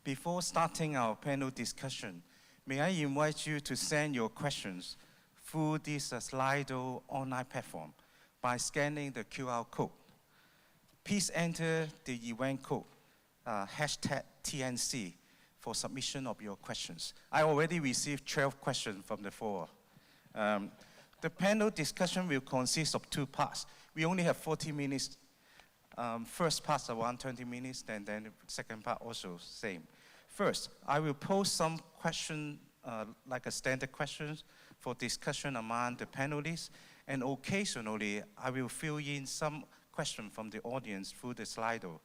[SPEAKER 13] before starting our panel discussion, may I invite you to send your questions through this Slido online platform by scanning the QR code. Please enter the event code, hashtag TNC, for submission of your questions. I already received 12 questions from the floor. The panel discussion will consist of 2 parts. We only have 40 minutes. First part around 20 minutes, then the second part also same. First, I will pose some questions, like a standard questions for discussion among the panelists, and occasionally I will fill in some questions from the audience through the Slido.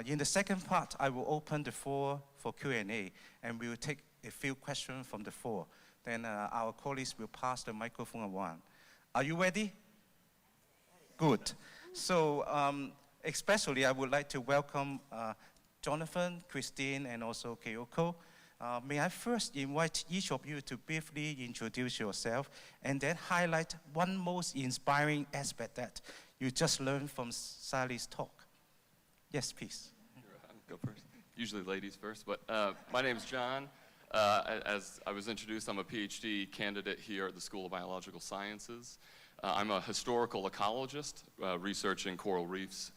[SPEAKER 13] In the second part, I will open the floor for Q&A, and we will take a few questions from the floor. Then our colleagues will pass the microphone around. Are you ready? Good. So especially I would like to welcome Jonathan, Christine, and also Kyoko. May I first invite each of you to briefly introduce yourself and then highlight one most inspiring aspect that you just learned from Sally's talk. Yes, please.
[SPEAKER 15] I'll go first. Usually ladies first, but my name's John. As I was introduced, I'm a PhD candidate here at the School of Biological Sciences. I'm a historical ecologist researching coral reefs.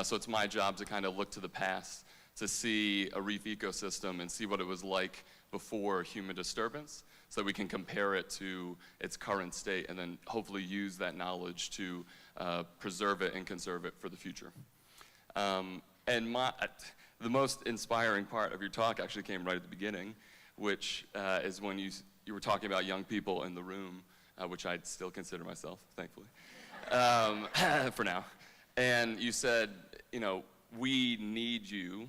[SPEAKER 15] So it's my job to kind of look to the past to see a reef ecosystem and see what it was like before human disturbance, so we can compare it to its current state and then hopefully use that knowledge to preserve it and conserve it for the future. And the most inspiring part of your talk actually came right at the beginning, which is when you were talking about young people in the room, which I'd still consider myself, thankfully, for now. And you said, you know, we need you,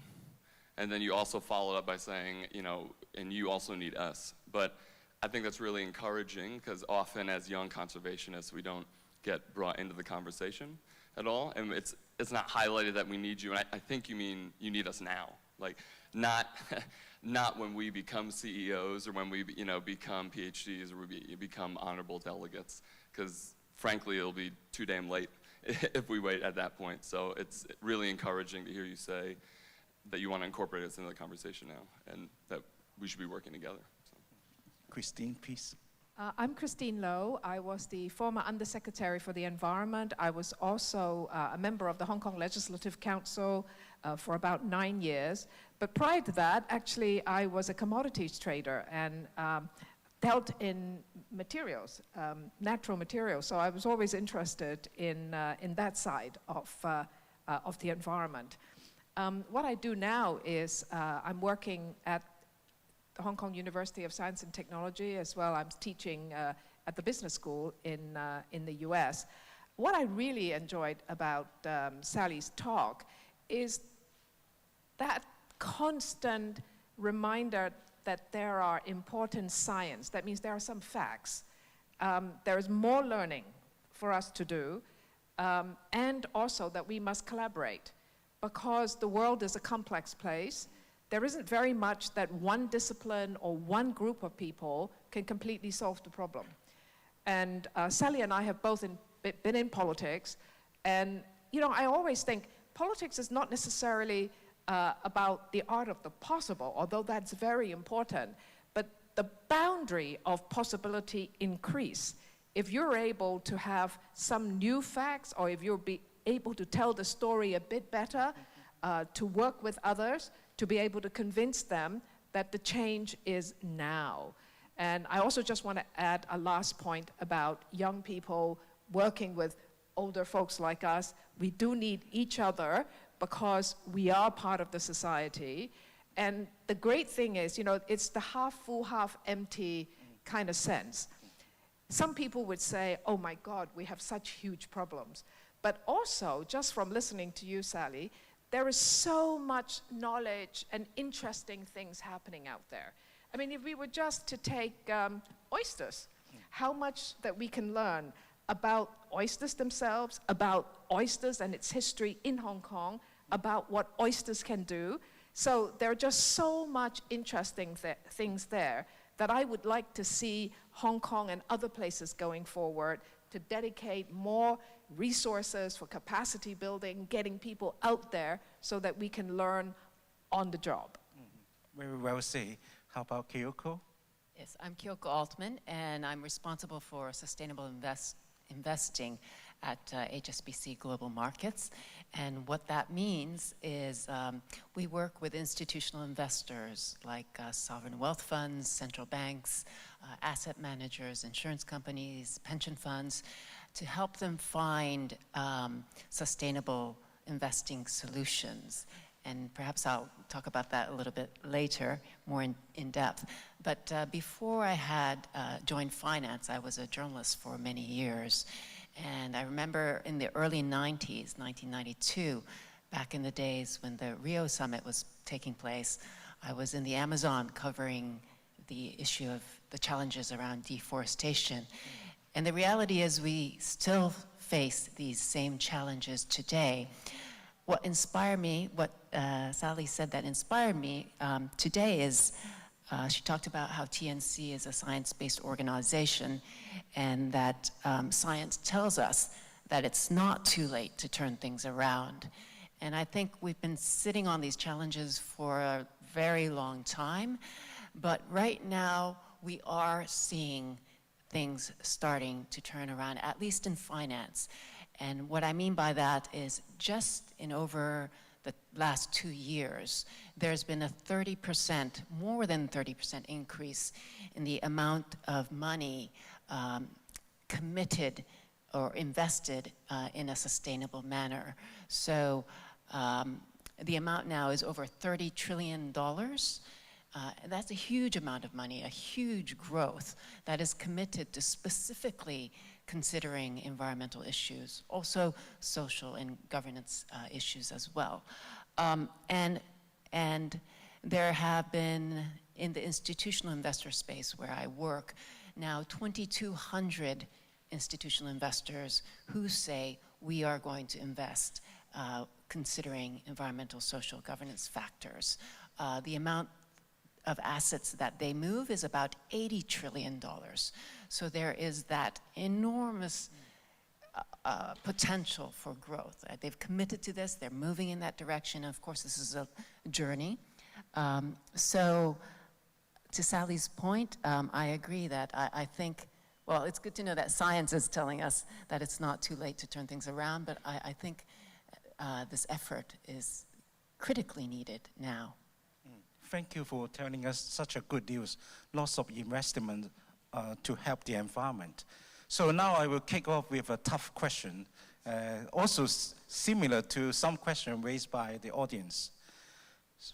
[SPEAKER 15] and then you also followed up by saying, you know, and you also need us. But I think that's really encouraging, because often as young conservationists, we don't get brought into the conversation at all, and it's not highlighted that we need you, and I think you mean you need us now, like not when we become CEOs or when we become PhDs or we become honorable delegates, because frankly it'll be too damn late if we wait at that point. So it's really encouraging to hear you say that you want to incorporate us into the conversation now and that we should be working together. So.
[SPEAKER 13] Christine, please.
[SPEAKER 9] I'm Christine Lowe. I was the former Undersecretary for the Environment. I was also a member of the Hong Kong Legislative Council for about 9 years. But prior to that, actually, I was a commodities trader and dealt in materials, natural materials. So I was always interested in that side of the environment. What I do now is I'm working at the Hong Kong University of Science and Technology, as well. I'm teaching at the business school in the US. What I really enjoyed about Sally's talk is that constant reminder that there are important science. That means there are some facts. There is more learning for us to do, and also that we must collaborate, because the world is a complex place. There isn't very much that one discipline or one group of people can completely solve the problem. And Sally and I have both been in politics, and you know, I always think politics is not necessarily about the art of the possible, although that's very important, but the boundary of possibility increase. If you're able to have some new facts, or if you're able to tell the story a bit better, to work with others, to be able to convince them that the change is now. And I also just want to add a last point about young people working with older folks like us. We do need each other because we are part of the society. And the great thing is, you know, it's the half full, half empty kind of sense. Some people would say, oh my God, we have such huge problems. But also, just from listening to you, Sally, there is so much knowledge and interesting things happening out there. I mean, if we were just to take oysters, how much that we can learn about oysters themselves, about oysters and its history in Hong Kong, about what oysters can do. So there are just so much interesting things there that I would like to see Hong Kong and other places going forward to dedicate more resources for capacity building, getting people out there so that we can learn on the job.
[SPEAKER 13] Very well said. How about Kyoko?
[SPEAKER 16] Yes, I'm Kyoko Altman, and I'm responsible for sustainable investing at HSBC Global Markets. And what that means is we work with institutional investors like sovereign wealth funds, central banks, asset managers, insurance companies, pension funds, to help them find sustainable investing solutions. And perhaps I'll talk about that a little bit later, more in depth. But before I had joined finance, I was a journalist for many years. And I remember in the early 90s, 1992, back in the days when the Rio Summit was taking place, I was in the Amazon covering the issue of the challenges around deforestation. And the reality is we still face these same challenges today. What inspired me, what Sally said that inspired me today is she talked about how TNC is a science-based organization and that science tells us that it's not too late to turn things around. And I think we've been sitting on these challenges for a very long time, but right now we are seeing things starting to turn around, at least in finance. And what I mean by that is just in over the last 2 years, there's been a 30%, more than 30% increase in the amount of money committed or invested in a sustainable manner. So the amount now is over $30 trillion. That's a huge amount of money, a huge growth that is committed to specifically considering environmental issues, also social and governance issues as well. And there have been, in the institutional investor space where I work, now 2,200 institutional investors who say we are going to invest considering environmental, social, governance factors. The amount of assets that they move is about $80 trillion. So there is that enormous potential for growth. They've committed to this, they're moving in that direction. Of course, this is a journey. So to Sally's point, I agree that I think, well, it's good to know that science is telling us that it's not too late to turn things around, but I think this effort is critically needed now.
[SPEAKER 13] Thank you for telling us such a good news. Lots of investment to help the environment. So now I will kick off with a tough question, also similar to some question raised by the audience.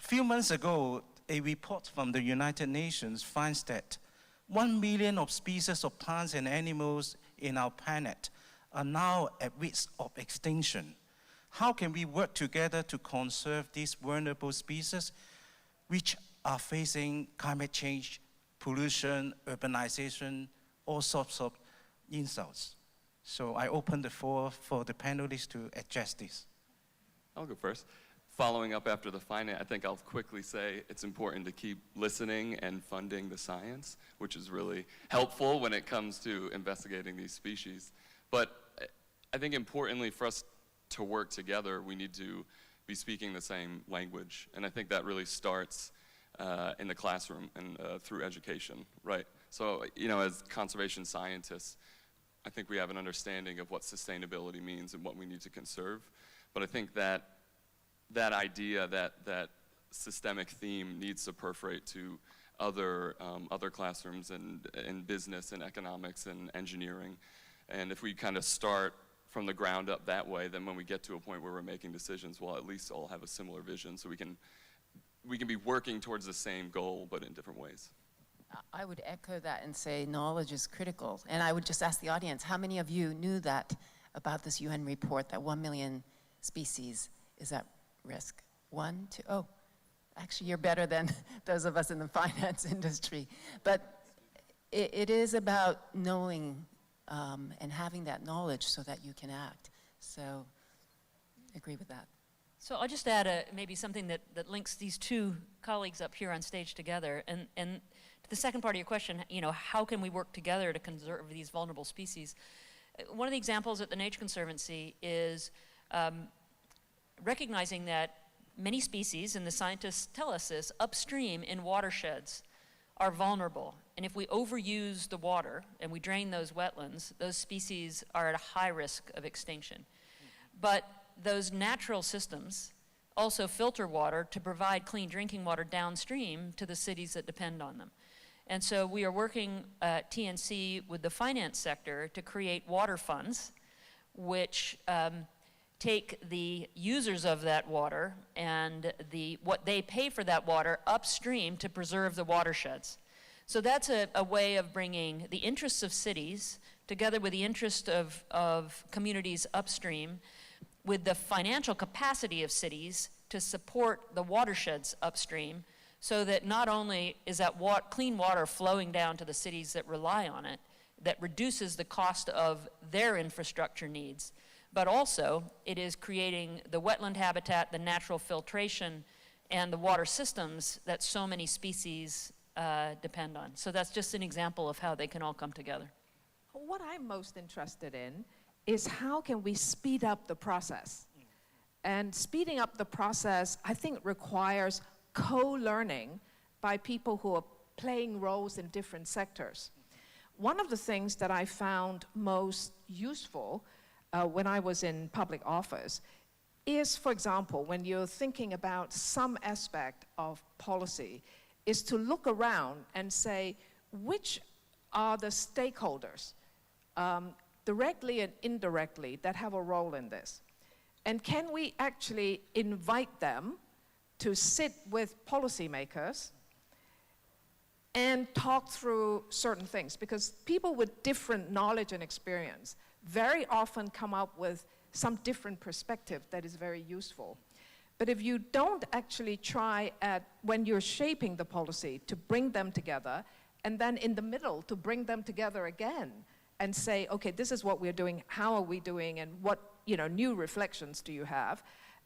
[SPEAKER 13] A few months ago, a report from the United Nations finds that 1 million of species of plants and animals in our planet are now at risk of extinction. How can we work together to conserve these vulnerable species which are facing climate change, pollution, urbanization, all sorts of insults? So I open the floor for the panelists to address this.
[SPEAKER 15] I'll go first. Following up after the finance, I think I'll quickly say it's important to keep listening and funding the science, which is really helpful when it comes to investigating these species. But I think importantly for us to work together, we need to be speaking the same language. And I think that really starts in the classroom and through education, right? So, you know, as conservation scientists, I think we have an understanding of what sustainability means and what we need to conserve. But I think that idea, that systemic theme needs to perforate to other classrooms and business and economics and engineering. And if we kind of start from the ground up that way, then when we get to a point where we're making decisions, we'll at least all have a similar vision, so we can be working towards the same goal, but in different ways.
[SPEAKER 16] I would echo that and say knowledge is critical. And I would just ask the audience, how many of you knew that about this UN report that 1 million species is at risk? 1, 2, oh, actually you're better than those of us in the finance industry. But it is about knowing and having that knowledge so that you can act. So, agree with that.
[SPEAKER 14] So I'll just add maybe something that links these two colleagues up here on stage together. And to the second part of your question, you know, how can we work together to conserve these vulnerable species? One of the examples at the Nature Conservancy is recognizing that many species, and the scientists tell us this, upstream in watersheds are vulnerable. And if we overuse the water and we drain those wetlands, those species are at a high risk of extinction. But those natural systems also filter water to provide clean drinking water downstream to the cities that depend on them. And so we are working at TNC with the finance sector to create water funds, which take the users of that water and what they pay for that water upstream to preserve the watersheds. So that's a way of bringing the interests of cities together with the interest of communities upstream with the financial capacity of cities to support the watersheds upstream, so that not only is that clean water flowing down to the cities that rely on it, that reduces the cost of their infrastructure needs, but also it is creating the wetland habitat, the natural filtration, and the water systems that so many species depend on. So that's just an example of how they can all come together.
[SPEAKER 9] What I'm most interested in is how can we speed up the process? And speeding up the process, I think, requires co-learning by people who are playing roles in different sectors. One of the things that I found most useful when I was in public office is, for example, when you're thinking about some aspect of policy, is to look around and say, which are the stakeholders, directly and indirectly, that have a role in this? And can we actually invite them to sit with policymakers and talk through certain things? Because people with different knowledge and experience very often come up with some different perspective that is very useful. But if you don't actually try when you're shaping the policy, to bring them together, and then in the middle to bring them together again and say, okay, this is what we're doing, how are we doing, and what new reflections do you have?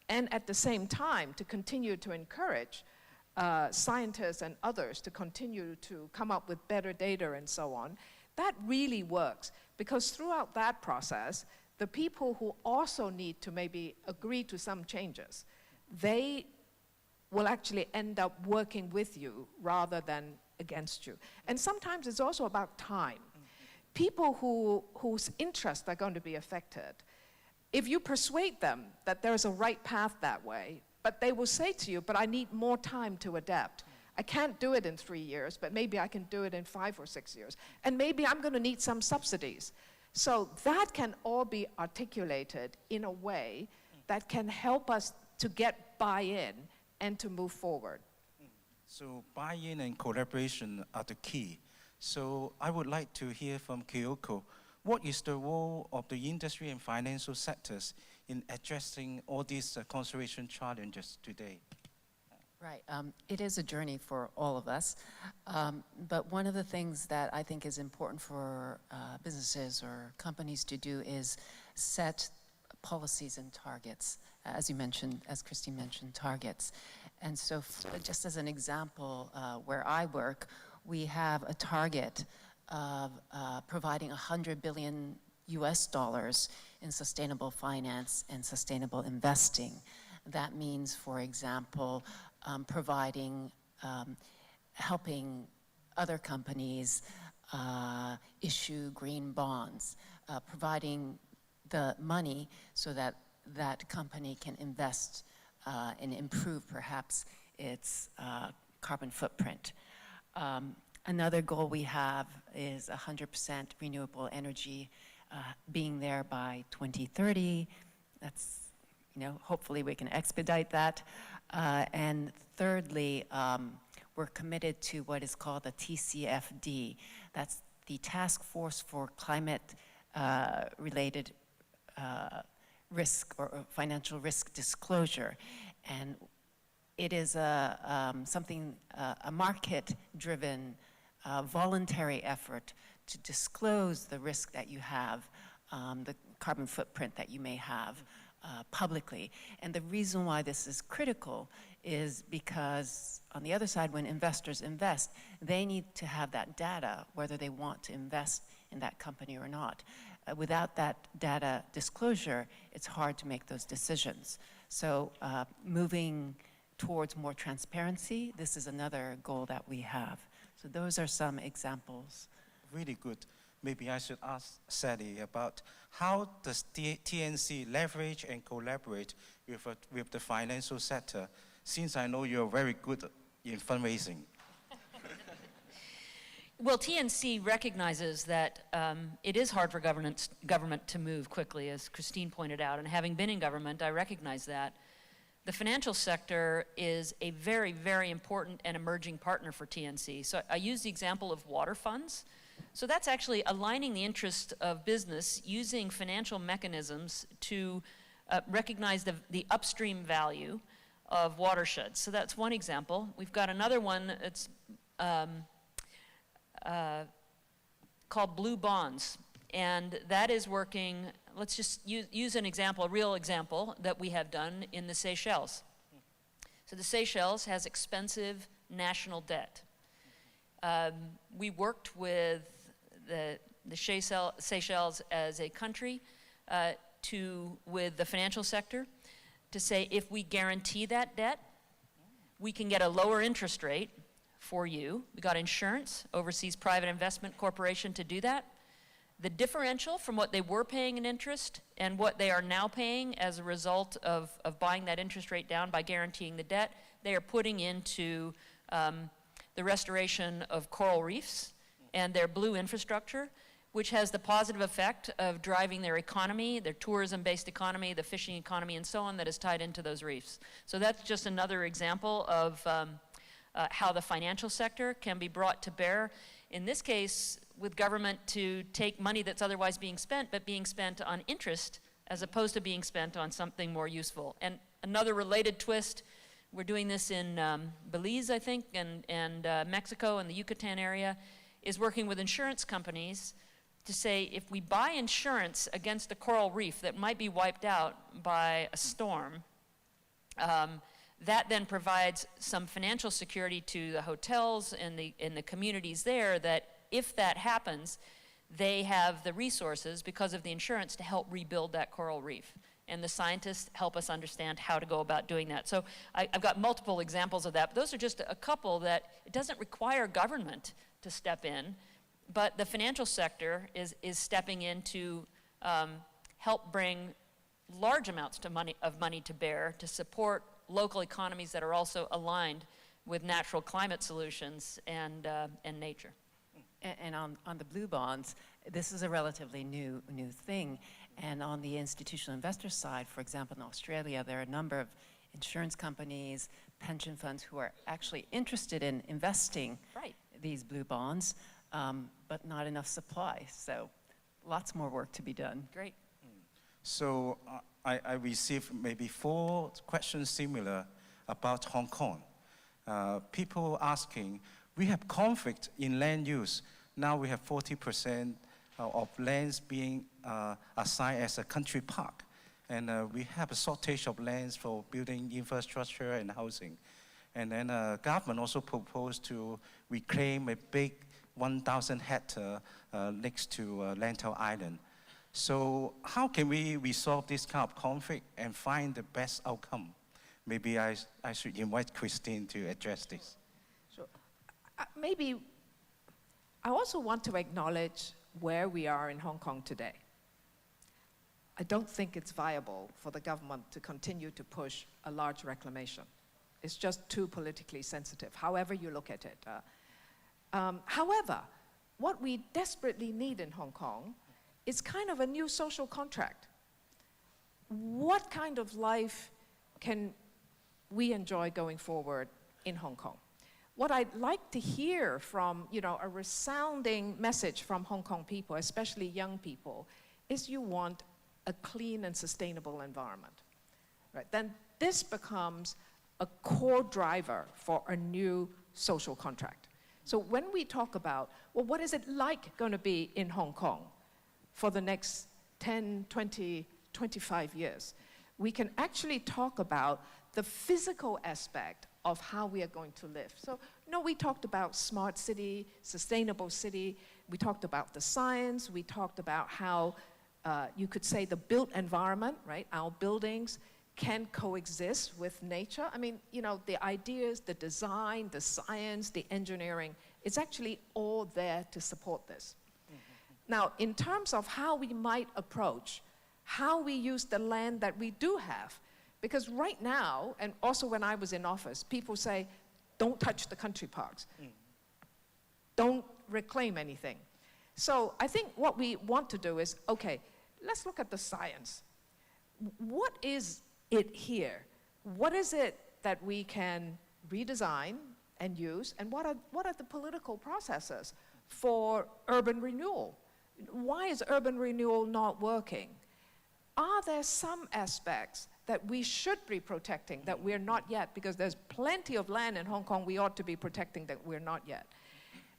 [SPEAKER 9] And at the same time, to continue to encourage scientists and others to continue to come up with better data and so on, that really works. Because throughout that process, the people who also need to maybe agree to some changes, they will actually end up working with you rather than against you. And sometimes it's also about time. People whose interests are going to be affected, if you persuade them that there's a right path that way, but they will say to you, but I need more time to adapt. I can't do it in 3 years, but maybe I can do it in 5 or 6 years. And maybe I'm going to need some subsidies. So that can all be articulated in a way that can help us to get buy-in and to move forward.
[SPEAKER 13] So buy-in and collaboration are the key. So I would like to hear from Kyoko. What is the role of the industry and financial sectors in addressing all these conservation challenges today?
[SPEAKER 16] Right. It is a journey for all of us. But one of the things that I think is important for businesses or companies to do is set policies and targets. As you mentioned, as Christine mentioned, targets. And so just as an example, where I work, we have a target of providing $100 billion in sustainable finance and sustainable investing. That means, for example, providing, helping other companies issue green bonds, providing the money so that that company can invest and improve perhaps its carbon footprint. Another goal we have is 100% renewable energy being there by 2030. That's, hopefully we can expedite that. And thirdly, we're committed to what is called the TCFD. That's the Task Force for Climate Related Risk or Financial Risk Disclosure. And it is a market-driven, voluntary effort to disclose the risk that you have, the carbon footprint that you may have publicly. And the reason why this is critical is because on the other side, when investors invest, they need to have that data, whether they want to invest in that company or not. Without that data disclosure, it's hard to make those decisions. So moving towards more transparency, this is another goal that we have. So those are some examples.
[SPEAKER 13] Really good. Maybe I should ask Sally about how does TNC leverage and collaborate with the financial sector, since I know you're very good in fundraising.
[SPEAKER 14] Well, TNC recognizes that it is hard for government to move quickly, as Christine pointed out, and having been in government, I recognize that. The financial sector is a very, very important and emerging partner for TNC. So I use the example of water funds. So that's actually aligning the interest of business using financial mechanisms to recognize the upstream value of watersheds. So that's one example. We've got another one that's called Blue Bonds, and that is working. Let's just use an example, a real example that we have done in the Seychelles. So the Seychelles has expensive national debt. We worked with the Seychelles as a country with the financial sector to say, if we guarantee that debt, we can get a lower interest rate for you. We got insurance, Overseas Private Investment Corporation, to do that. The differential from what they were paying in interest and what they are now paying as a result of buying that interest rate down by guaranteeing the debt, they are putting into the restoration of coral reefs and their blue infrastructure, which has the positive effect of driving their economy, their tourism-based economy, the fishing economy, and so on, that is tied into those reefs. So that's just another example of how the financial sector can be brought to bear. In this case, with government to take money that's otherwise being spent, but being spent on interest as opposed to being spent on something more useful. And another related twist, we're doing this in Belize, I think, and Mexico and the Yucatan area, is working with insurance companies to say, if we buy insurance against a coral reef that might be wiped out by a storm, that then provides some financial security to the hotels and the communities there, that if that happens, they have the resources because of the insurance to help rebuild that coral reef. And the scientists help us understand how to go about doing that. So I've got multiple examples of that, but those are just a couple that it doesn't require government to step in, but the financial sector is stepping in to help bring large amounts of money to bear to support local economies that are also aligned with natural climate solutions and nature.
[SPEAKER 16] And on the blue bonds, this is a relatively new thing. And on the institutional investor side, for example, in Australia, there are a number of insurance companies, pension funds who are actually interested in investing these blue bonds, but not enough supply. So lots more work to be done.
[SPEAKER 14] Great.
[SPEAKER 13] So I received maybe 4 questions similar about Hong Kong. People asking, we have conflict in land use. Now we have 40% of lands being assigned as a country park. And we have a shortage of lands for building infrastructure and housing. And then government also proposed to reclaim a big 1,000 hectare next to Lantau Island. So how can we resolve this kind of conflict and find the best outcome? Maybe I should invite Christine to address this.
[SPEAKER 9] So maybe I also want to acknowledge where we are in Hong Kong today. I don't think it's viable for the government to continue to push a large reclamation. It's just too politically sensitive, however you look at it. However, what we desperately need in Hong Kong is kind of a new social contract. What kind of life can we enjoy going forward in Hong Kong? What I'd like to hear from, a resounding message from Hong Kong people, especially young people, is you want a clean and sustainable environment. Right? Then this becomes a core driver for a new social contract. So when we talk about, well, what is it like going to be in Hong Kong for the next 10, 20, 25 years, we can actually talk about the physical aspect of how we are going to live. So, we talked about smart city, sustainable city, we talked about the science, we talked about how you could say the built environment, right? Our buildings can coexist with nature. I mean, you know, the ideas, the design, the science, the engineering, it's actually all there to support this. Now, in terms of how we might approach, how we use the land that we do have, because right now, and also when I was in office, people say, don't touch the country parks. Don't reclaim anything. So I think what we want to do is, okay, let's look at the science. What is it here? What is it that we can redesign and use, and what are the political processes for urban renewal? Why is urban renewal not working? Are there some aspects that we should be protecting that we're not yet? Because there's plenty of land in Hong Kong we ought to be protecting that we're not yet.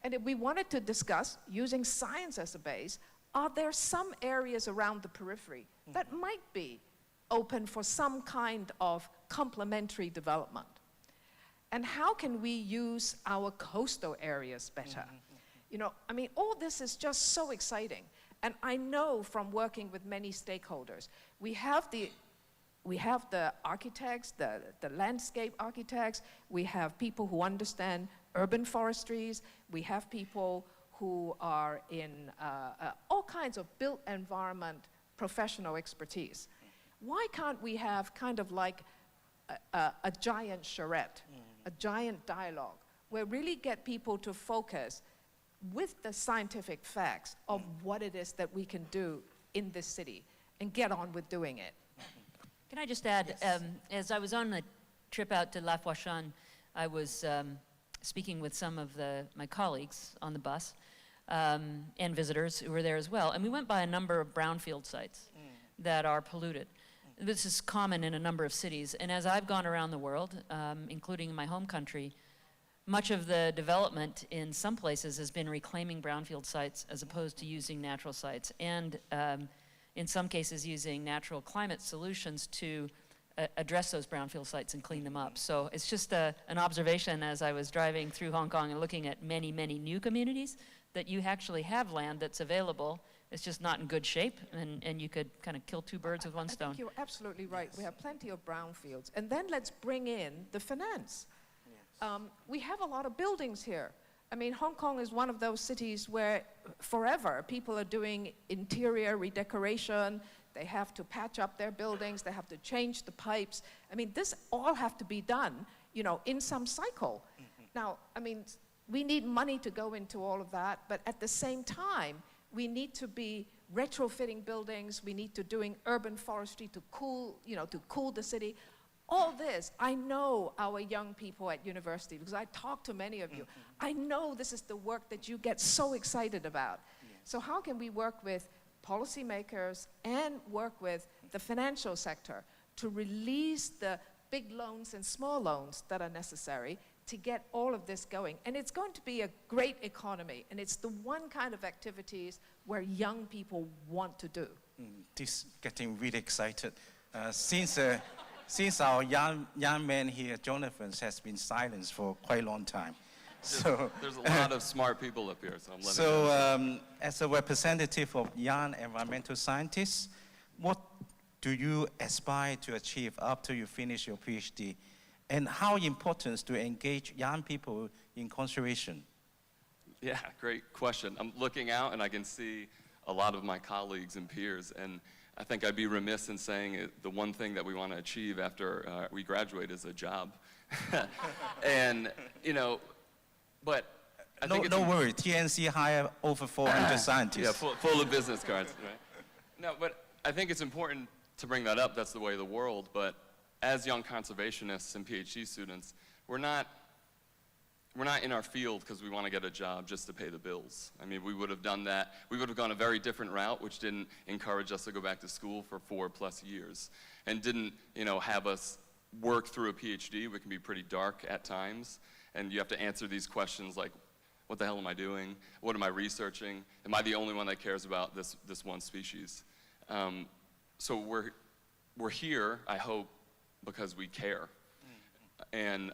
[SPEAKER 9] And if we wanted to discuss, using science as a base, are there some areas around the periphery that might be open for some kind of complementary development? And how can we use our coastal areas better? You know, I mean, all this is just so exciting. And I know from working with many stakeholders, we have the architects, the landscape architects, we have people who understand urban forestries, we have people who are in all kinds of built environment professional expertise. Why can't we have kind of like a giant charrette, a giant dialogue, where really get people to focus with the scientific facts of what it is that we can do in this city and get on with doing it?
[SPEAKER 14] Can I just add, as I was on the trip out to La Fouashan, I was speaking with some of my colleagues on the bus and visitors who were there as well. And we went by a number of brownfield sites that are polluted. This is common in a number of cities. And as I've gone around the world, including in my home country, much of the development in some places has been reclaiming brownfield sites as opposed to using natural sites. And in some cases using natural climate solutions to address those brownfield sites and clean them up. So it's just an observation as I was driving through Hong Kong and looking at many, many new communities that you actually have land that's available. It's just not in good shape, and you could kind of kill two birds with one stone.
[SPEAKER 9] I think you're absolutely right. We have plenty of brownfields. And then let's bring in the finance. We have a lot of buildings here. I mean, Hong Kong is one of those cities where forever people are doing interior redecoration. They have to patch up their buildings. They have to change the pipes. I mean, this all have to be done, you know, in some cycle. Now, I mean, we need money to go into all of that, but at the same time, we need to be retrofitting buildings. We need to doing urban forestry to cool, you know, to cool the city. All this, I know our young people at university, because I talk to many of you. I know this is the work that you get so excited about. So how can we work with policymakers and work with the financial sector to release the big loans and small loans that are necessary to get all of this going? And it's going to be a great economy, and it's the one kind of activities where young people want to do.
[SPEAKER 13] This getting really excited. Since our young man here, Jonathan, has been silent for quite a long time. So
[SPEAKER 15] there's a lot of smart people up here, so I'm letting them
[SPEAKER 13] as a representative of young environmental scientists, what do you aspire to achieve after you finish your PhD? And how important is to engage young people in conservation?
[SPEAKER 15] Yeah, great question. I'm looking out and I can see a lot of my colleagues and peers, and I think I'd be remiss in saying the one thing that we want to achieve after we graduate is a job. And, you know, but I think
[SPEAKER 13] don't worry, TNC hire over 400 scientists.
[SPEAKER 15] Yeah, full of business cards, right? No, but I think it's important to bring that up. That's the way of the world. But as young conservationists and PhD students, we're not in our field because we want to get a job just to pay the bills. I mean, we would have done that. We would have gone a very different route, which didn't encourage us to go back to school for 4+ years, and didn't, you know, have us work through a PhD, which can be pretty dark at times. And you have to answer these questions like, what the hell am I doing? What am I researching? Am I the only one that cares about this one species? So we're here, I hope, because we care. And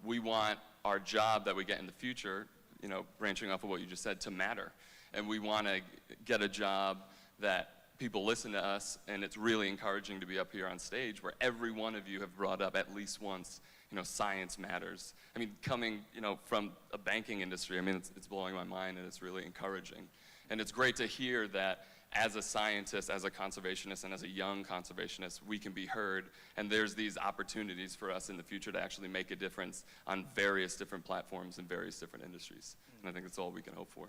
[SPEAKER 15] we want our job that we get in the future, you know, branching off of what you just said, to matter. And we want to get a job that people listen to us, and it's really encouraging to be up here on stage where every one of you have brought up at least once, science matters. I mean, coming, from a banking industry, I mean, it's blowing my mind, and it's really encouraging. And it's great to hear that as a scientist, as a conservationist, and as a young conservationist, we can be heard, and there's these opportunities for us in the future to actually make a difference on various different platforms in various different industries. And I think that's all we can hope for.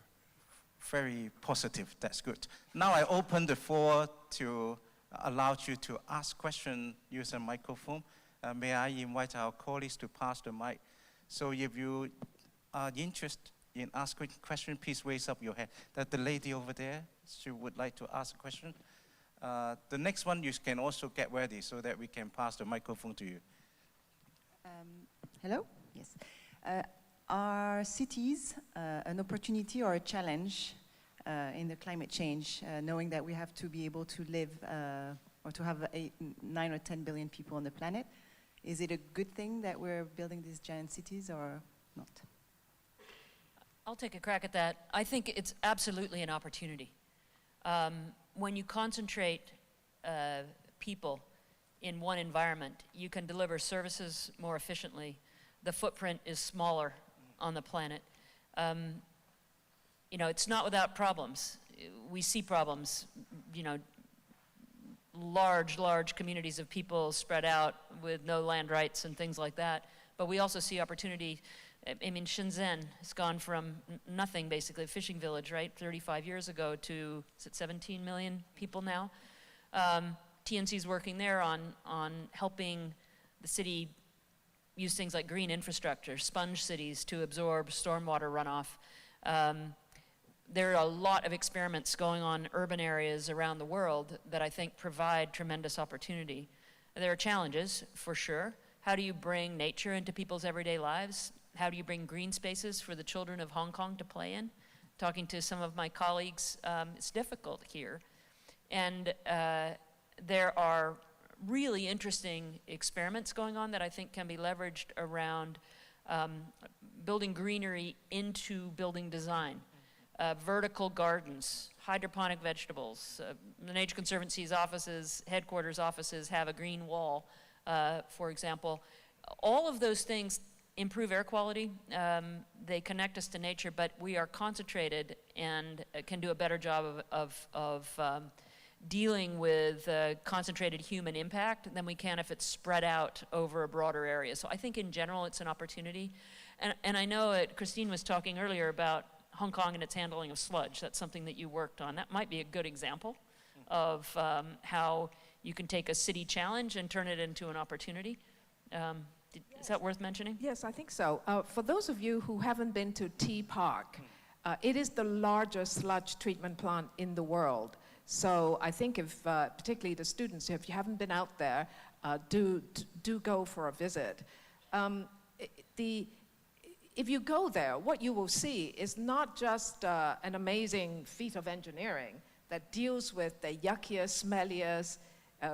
[SPEAKER 13] Very positive, that's good. Now I open the floor to allow you to ask questions using a microphone. May I invite our colleagues to pass the mic. So if you are interested in asking a question, please raise up your hand. That the lady over there, she would like to ask a question. The next one, you can also get ready so that we can pass the microphone to you.
[SPEAKER 17] Hello? Yes. Are cities an opportunity or a challenge in the climate change, knowing that we have to be able to live or to have 9 or 10 billion people on the planet? Is it a good thing that we're building these giant cities or not?
[SPEAKER 14] I'll take a crack at that. I think it's absolutely an opportunity. When you concentrate people in one environment, you can deliver services more efficiently. The footprint is smaller on the planet. It's not without problems. We see problems, large communities of people spread out with no land rights and things like that. But we also see opportunity. I mean, Shenzhen has gone from nothing, basically, a fishing village, right, 35 years ago to, is it 17 million people now? TNC's working there on helping the city use things like green infrastructure, sponge cities to absorb stormwater runoff. There are a lot of experiments going on in urban areas around the world that I think provide tremendous opportunity. There are challenges, for sure. How do you bring nature into people's everyday lives? How do you bring green spaces for the children of Hong Kong to play in? Talking to some of my colleagues, it's difficult here. And there are really interesting experiments going on that I think can be leveraged around building greenery into building design. Vertical gardens, hydroponic vegetables. The Nature Conservancy's offices, headquarters offices have a green wall, for example. All of those things improve air quality. They connect us to nature, but we are concentrated and can do a better job of dealing with concentrated human impact than we can if it's spread out over a broader area. So I think in general it's an opportunity. And I know Christine was talking earlier about Hong Kong and its handling of sludge. That's something that you worked on. That might be a good example of how you can take a city challenge and turn it into an opportunity. Is that worth mentioning?
[SPEAKER 9] Yes, I think so. For those of you who haven't been to T Park, it is the largest sludge treatment plant in the world. So I think if, particularly the students, if you haven't been out there, do go for a visit. If you go there, what you will see is not just an amazing feat of engineering that deals with the yuckiest, smelliest,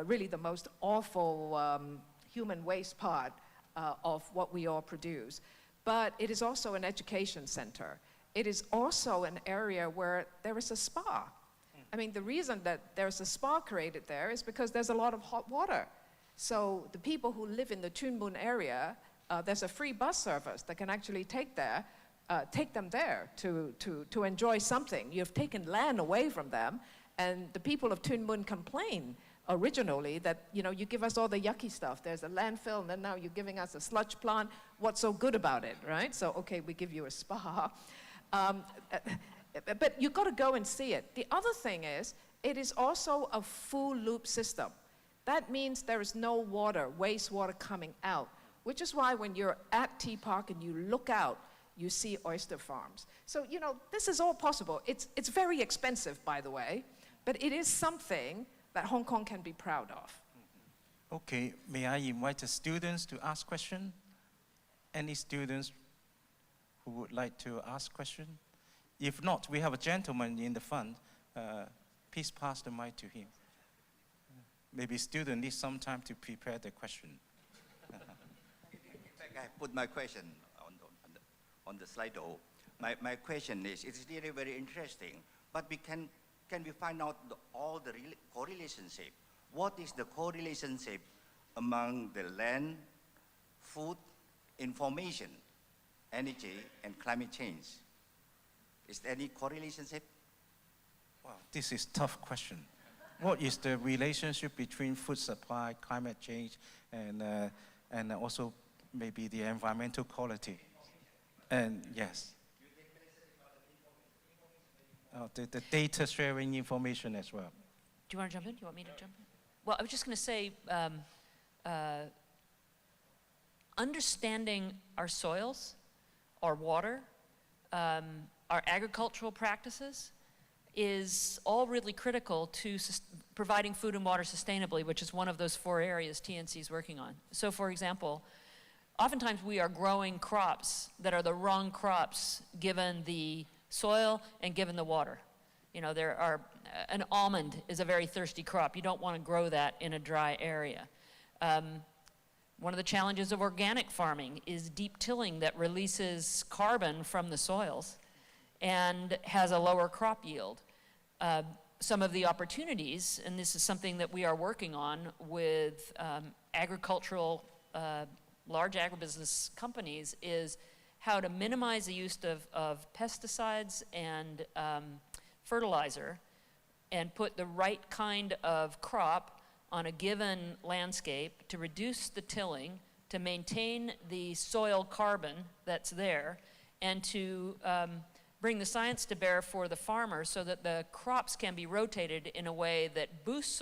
[SPEAKER 9] really the most awful human waste part of what we all produce. But it is also an education center. It is also an area where there is a spa. I mean, the reason that there's a spa created there is because there's a lot of hot water. So the people who live in the Tuen Mun area, there's a free bus service that can actually take them there to enjoy something. You've taken land away from them, and the people of Tuen Mun complain originally that, you give us all the yucky stuff. There's a landfill, and then now you're giving us a sludge plant. What's so good about it, right? So, okay, we give you a spa. But you've got to go and see it. The other thing is, it is also a full loop system. That means there is no wastewater coming out, which is why when you're at T Park and you look out, you see oyster farms. So, this is all possible. It's very expensive, by the way, but it is something that Hong Kong can be proud of.
[SPEAKER 13] Okay, may I invite the students to ask questions? Any students who would like to ask questions? If not, we have a gentleman in the front. Please pass the mic to him. Maybe student needs some time to prepare the question.
[SPEAKER 18] I put my question on the Slido. My question is, it's really very interesting, but we can can we find out all the correlationship? What is the correlationship among the land, food, information, energy, and climate change? Is there any correlationship?
[SPEAKER 13] Well, this is a tough question. What is the relationship between food supply, climate change, and also maybe the environmental quality? And yes. The data sharing information as well.
[SPEAKER 14] Do you want to jump in? Do you want me to jump in? Well, I was just going to say, understanding our soils, our water, our agricultural practices is all really critical to providing food and water sustainably, which is one of those 4 areas TNC is working on. So for example, oftentimes we are growing crops that are the wrong crops given the soil and given the water. You know, an almond is a very thirsty crop. You don't want to grow that in a dry area. One of the challenges of organic farming is deep tilling that releases carbon from the soils and has a lower crop yield. Some of the opportunities, and this is something that we are working on with agricultural, large agribusiness companies, is how to minimize the use of pesticides and fertilizer and put the right kind of crop on a given landscape to reduce the tilling, to maintain the soil carbon that's there, and to bring the science to bear for the farmer so that the crops can be rotated in a way that boosts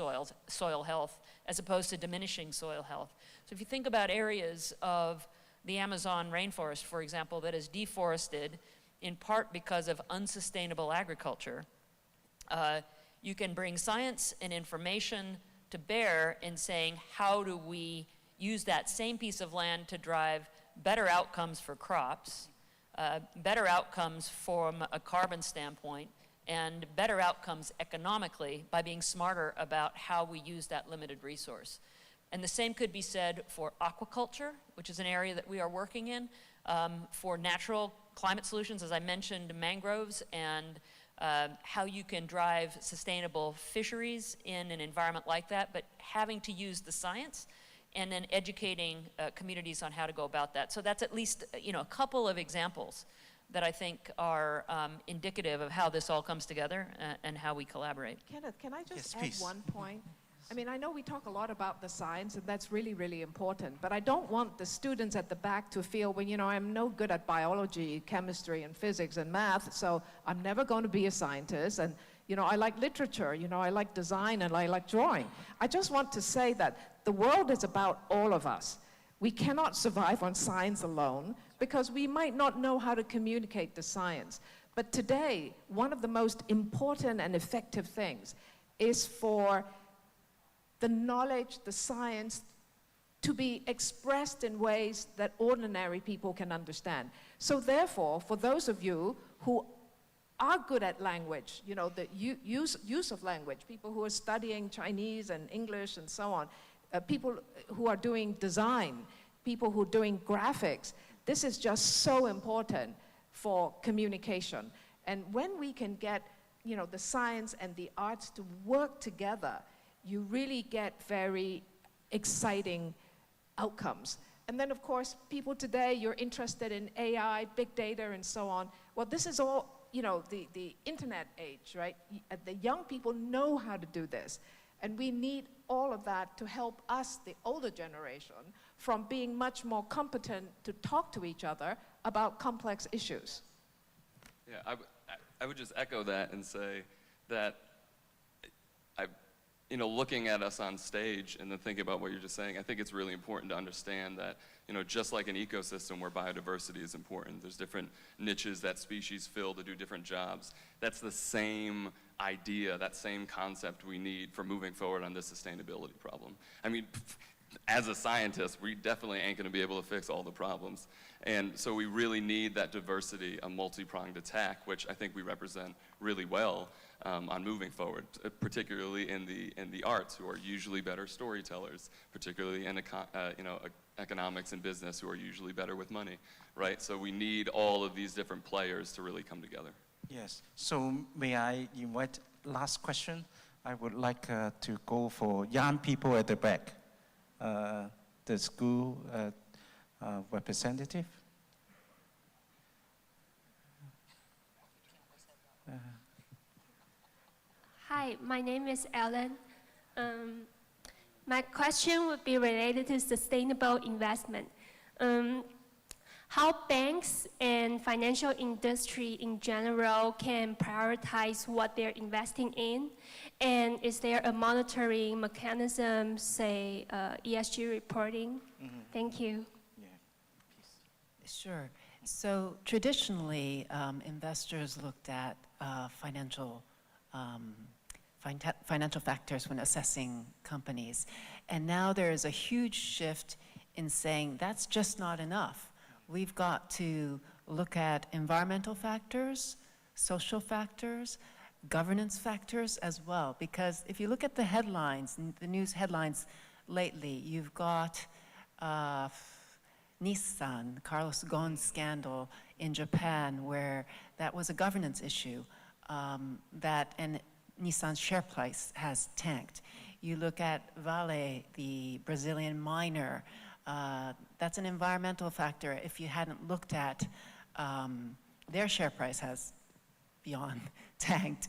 [SPEAKER 14] soil health as opposed to diminishing soil health. So if you think about areas of the Amazon rainforest, for example, that is deforested in part because of unsustainable agriculture, you can bring science and information to bear in saying, how do we use that same piece of land to drive better outcomes for crops, better outcomes from a carbon standpoint, and better outcomes economically by being smarter about how we use that limited resource. And the same could be said for aquaculture, which is an area that we are working in, for natural climate solutions, as I mentioned, mangroves, and how you can drive sustainable fisheries in an environment like that, but having to use the science and then educating communities on how to go about that. So that's at least a couple of examples that I think are indicative of how this all comes together and how we collaborate.
[SPEAKER 9] Kenneth, can I just add one point? I mean, I know we talk a lot about the science, and that's really, really important, but I don't want the students at the back to feel, well, I'm no good at biology, chemistry, and physics and math, so I'm never going to be a scientist, and, I like literature, I like design, and I like drawing. I just want to say that the world is about all of us. We cannot survive on science alone because we might not know how to communicate the science. But today, one of the most important and effective things is for the knowledge, the science, to be expressed in ways that ordinary people can understand. So therefore, for those of you who are good at language, the use of language, people who are studying Chinese and English and so on, people who are doing design, people who are doing graphics, this is just so important for communication. And when we can get, the science and the arts to work together, you really get very exciting outcomes. And then, of course, people today, you're interested in AI, big data, and so on. Well, this is all, the internet age, right? The young people know how to do this. And we need all of that to help us, the older generation, from being much more competent to talk to each other about complex issues.
[SPEAKER 15] Yeah, I would just echo that and say that looking at us on stage and then thinking about what you're just saying, I think it's really important to understand that, just like an ecosystem where biodiversity is important, there's different niches that species fill to do different jobs. That's the same idea, that same concept we need for moving forward on this sustainability problem. I mean, as a scientist, we definitely ain't gonna be able to fix all the problems. And so we really need that diversity, a multi-pronged attack, which I think we represent really well on moving forward, particularly in the arts, who are usually better storytellers, particularly in economics and business, who are usually better with money, right? So we need all of these different players to really come together.
[SPEAKER 13] Yes, so may I invite last question, I would like to go for young people at the back. The school representative.
[SPEAKER 19] Hi, my name is Ellen. My question would be related to sustainable investment. How banks and financial industry in general can prioritize what they're investing in? And is there a monitoring mechanism, say ESG reporting? Thank you.
[SPEAKER 16] Sure. So traditionally, investors looked at financial factors when assessing companies. And now there is a huge shift in saying that's just not enough. We've got to look at environmental factors, social factors, governance factors as well. Because if you look at the headlines, the news headlines lately, you've got Nissan, Carlos Ghosn scandal in Japan, where that was a governance issue, and Nissan's share price has tanked. You look at Vale, the Brazilian miner, that's an environmental factor. If you hadn't looked at, their share price has beyond tanked.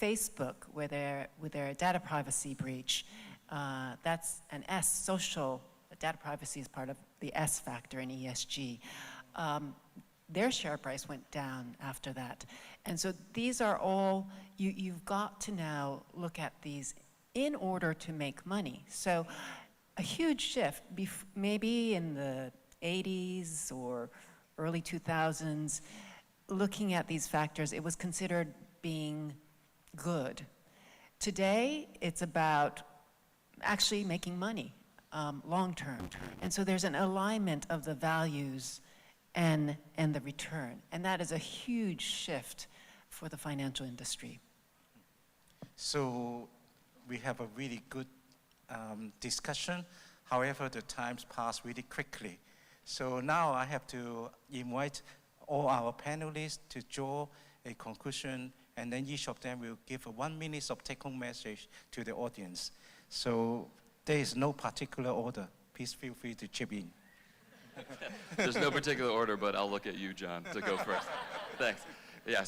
[SPEAKER 16] Facebook, with their data privacy breach, that's an S, social. Data privacy is part of the S factor in ESG. Their share price went down after that. And so these are all, you've got to now look at these in order to make money. So a huge shift, maybe in the 80s or early 2000s, looking at these factors, it was considered being good. Today, it's about actually making money long term. And so there's an alignment of the values and the return. And that is a huge shift for the financial industry.
[SPEAKER 13] So we have a really good discussion. However, the times pass really quickly. So now I have to invite all our panelists to draw a conclusion, and then each of them will give 1 minute of take-home message to the audience. So there is no particular order. Please feel free to chip in.
[SPEAKER 15] There's no particular order, but I'll look at you, John, to go first. Thanks. Yeah,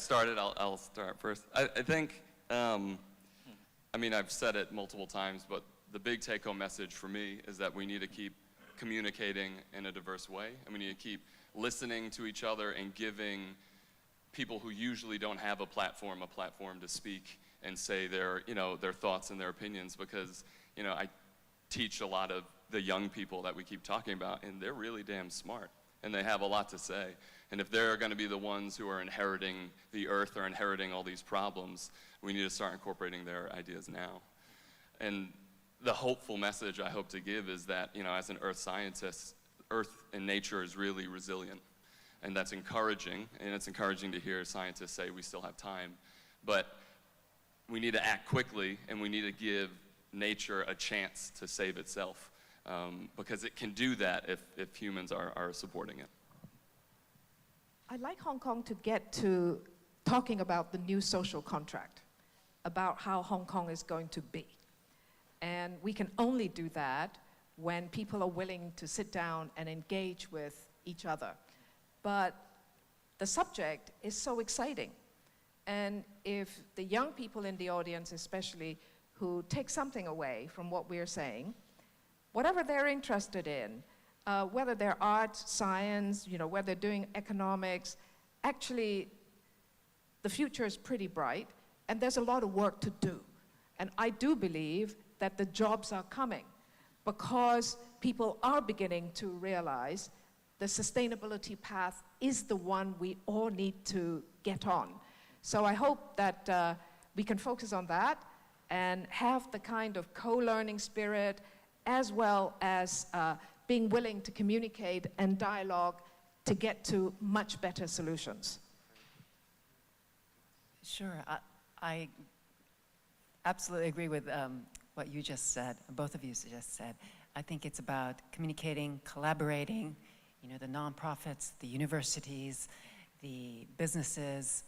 [SPEAKER 15] I'll start first. I think, I mean, I've said it multiple times, but the big take-home message for me is that we need to keep communicating in a diverse way, and we need to keep listening to each other and giving people who usually don't have a platform to speak and say their thoughts and their opinions, because, I teach a lot of the young people that we keep talking about, and they're really damn smart, and they have a lot to say. And if they're going to be the ones who are inheriting the earth or inheriting all these problems, we need to start incorporating their ideas now. And the hopeful message I hope to give is that, as an earth scientist, earth and nature is really resilient. And that's encouraging, and it's encouraging to hear scientists say we still have time. But we need to act quickly, and we need to give nature a chance to save itself, because it can do that if humans are supporting it.
[SPEAKER 9] I'd like Hong Kong to get to talking about the new social contract, about how Hong Kong is going to be. And we can only do that when people are willing to sit down and engage with each other. But the subject is so exciting. And if the young people in the audience especially who take something away from what we're saying, whatever they're interested in, whether they're art, science, whether they're doing economics, actually the future is pretty bright and there's a lot of work to do. And I do believe that the jobs are coming because people are beginning to realize the sustainability path is the one we all need to get on. So I hope that we can focus on that and have the kind of co-learning spirit as well as being willing to communicate and dialogue to get to much better solutions.
[SPEAKER 16] Sure, I absolutely agree with what you just said, both of you just said. I think it's about communicating, collaborating, the nonprofits, the universities, the businesses,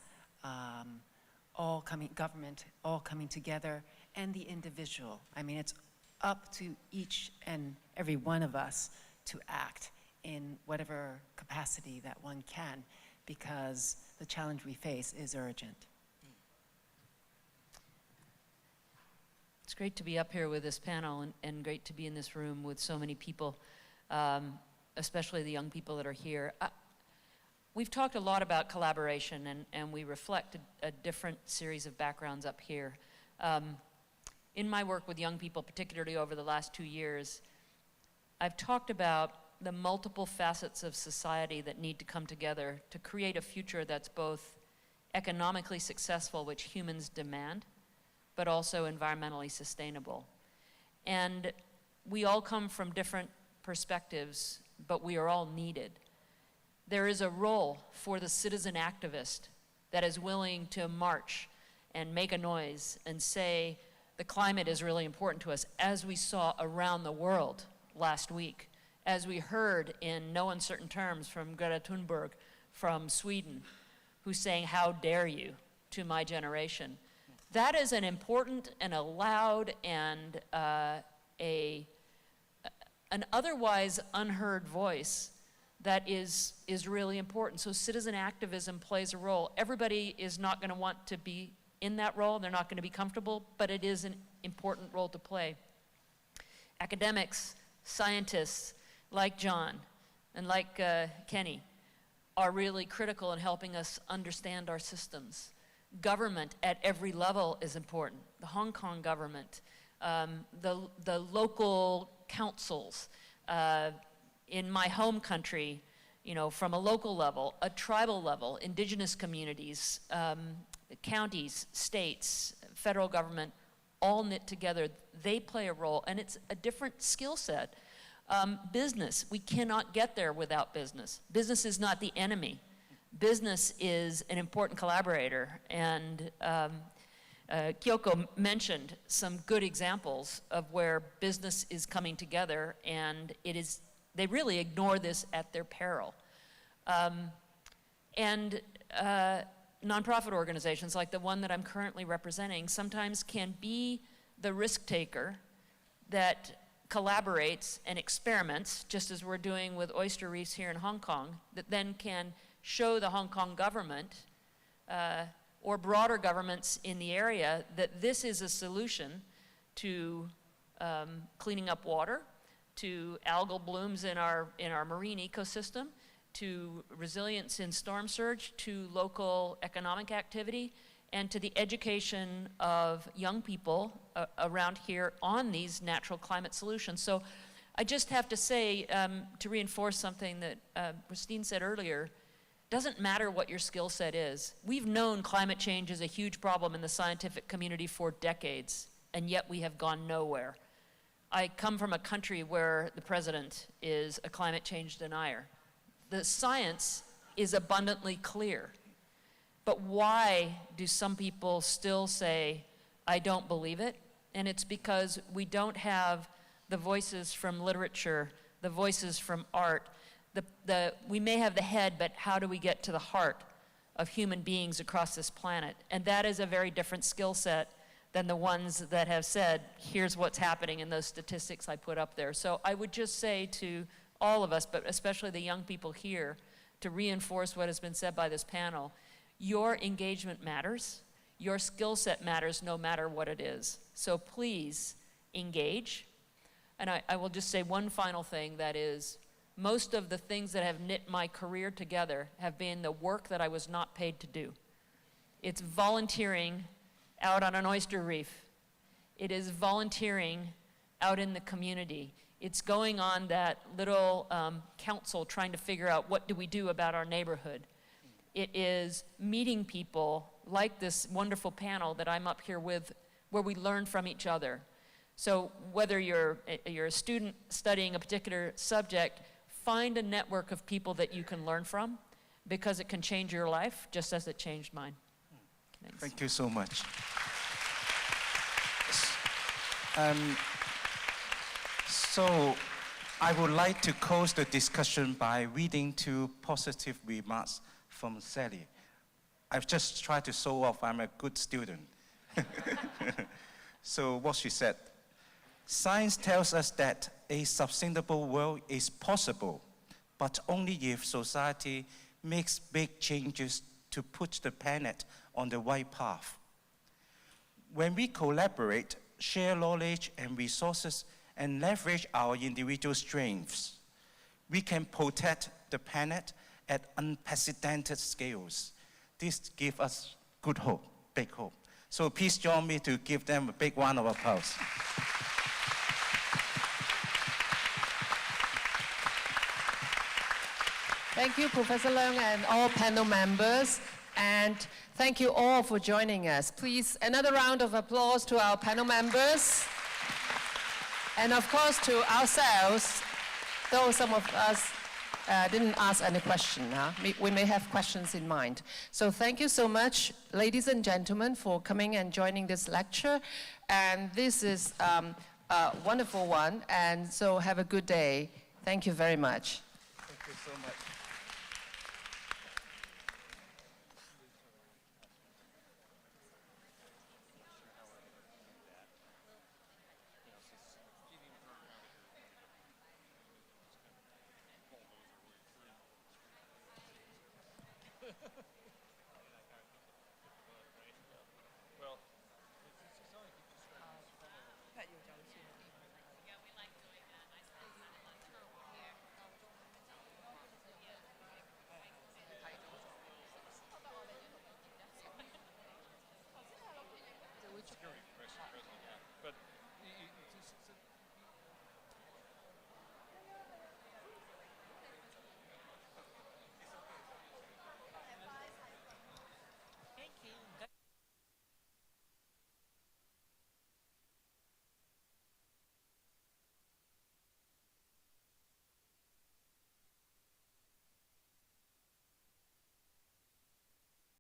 [SPEAKER 16] government all coming together, and the individual. I mean, it's up to each and every one of us to act in whatever capacity that one can, because the challenge we face is urgent.
[SPEAKER 14] It's great to be up here with this panel and great to be in this room with so many people, especially the young people that are here. We've talked a lot about collaboration and we reflect a different series of backgrounds up here. In my work with young people, particularly over the last 2 years, I've talked about the multiple facets of society that need to come together to create a future that's both economically successful, which humans demand, but also environmentally sustainable. And we all come from different perspectives, but we are all needed. There is a role for the citizen activist that is willing to march and make a noise and say the climate is really important to us, as we saw around the world last week, as we heard in no uncertain terms from Greta Thunberg from Sweden, who's saying, "How dare you," to my generation. That is an important and a loud and an otherwise unheard voice that is really important. So citizen activism plays a role. Everybody is not going to want to be in that role. They're not going to be comfortable, but it is an important role to play. Academics, scientists like John and like Kenny are really critical in helping us understand our systems. Government at every level is important. The Hong Kong government, the local councils, in my home country, from a local level, a tribal level, indigenous communities, counties, states, federal government, all knit together. They play a role, and it's a different skill set. Business, we cannot get there without business. Business is not the enemy. Business is an important collaborator, and Kyoko mentioned some good examples of where business is coming together, and they really ignore this at their peril. Nonprofit organizations like the one that I'm currently representing sometimes can be the risk taker that collaborates and experiments, just as we're doing with oyster reefs here in Hong Kong, that then can show the Hong Kong government or broader governments in the area that this is a solution to cleaning up water, to algal blooms in our marine ecosystem, to resilience in storm surge, to local economic activity, and to the education of young people around here on these natural climate solutions. So I just have to say, to reinforce something that Christine said earlier, doesn't matter what your skill set is. We've known climate change is a huge problem in the scientific community for decades, and yet we have gone nowhere. I come from a country where the president is a climate change denier. The science is abundantly clear. But why do some people still say, I don't believe it? And it's because we don't have the voices from literature, the voices from art. We may have the head, but how do we get to the heart of human beings across this planet? And that is a very different skill set than the ones that have said, here's what's happening in those statistics I put up there. So I would just say to all of us, but especially the young people here, to reinforce what has been said by this panel, your engagement matters, your skill set matters no matter what it is. So please engage. And I will just say one final thing, that is, most of the things that have knit my career together have been the work that I was not paid to do. It's volunteering out on an oyster reef. It is volunteering out in the community. It's going on that little council trying to figure out what do we do about our neighborhood. It is meeting people like this wonderful panel that I'm up here with, where we learn from each other. So whether you're a student studying a particular subject, find a network of people that you can learn from, because it can change your life just as it changed mine. Thanks.
[SPEAKER 13] Thank you so much. So I would like to close the discussion by reading two positive remarks from Sally. I've just tried to show off I'm a good student. So what she said, science tells us that a sustainable world is possible, but only if society makes big changes to put the planet on the right path. When we collaborate, share knowledge and resources, and leverage our individual strengths, we can protect the planet at unprecedented scales. This gives us good hope, big hope. So please join me to give them a big round of applause.
[SPEAKER 11] Thank you, Professor Leung and all panel members. And thank you all for joining us. Please, another round of applause to our panel members. And of course, to ourselves, though some of us didn't ask any question. We may have questions in mind. So thank you so much, ladies and gentlemen, for coming and joining this lecture. And this is a wonderful one. And so have a good day. Thank you very much.
[SPEAKER 13] Thank you so much.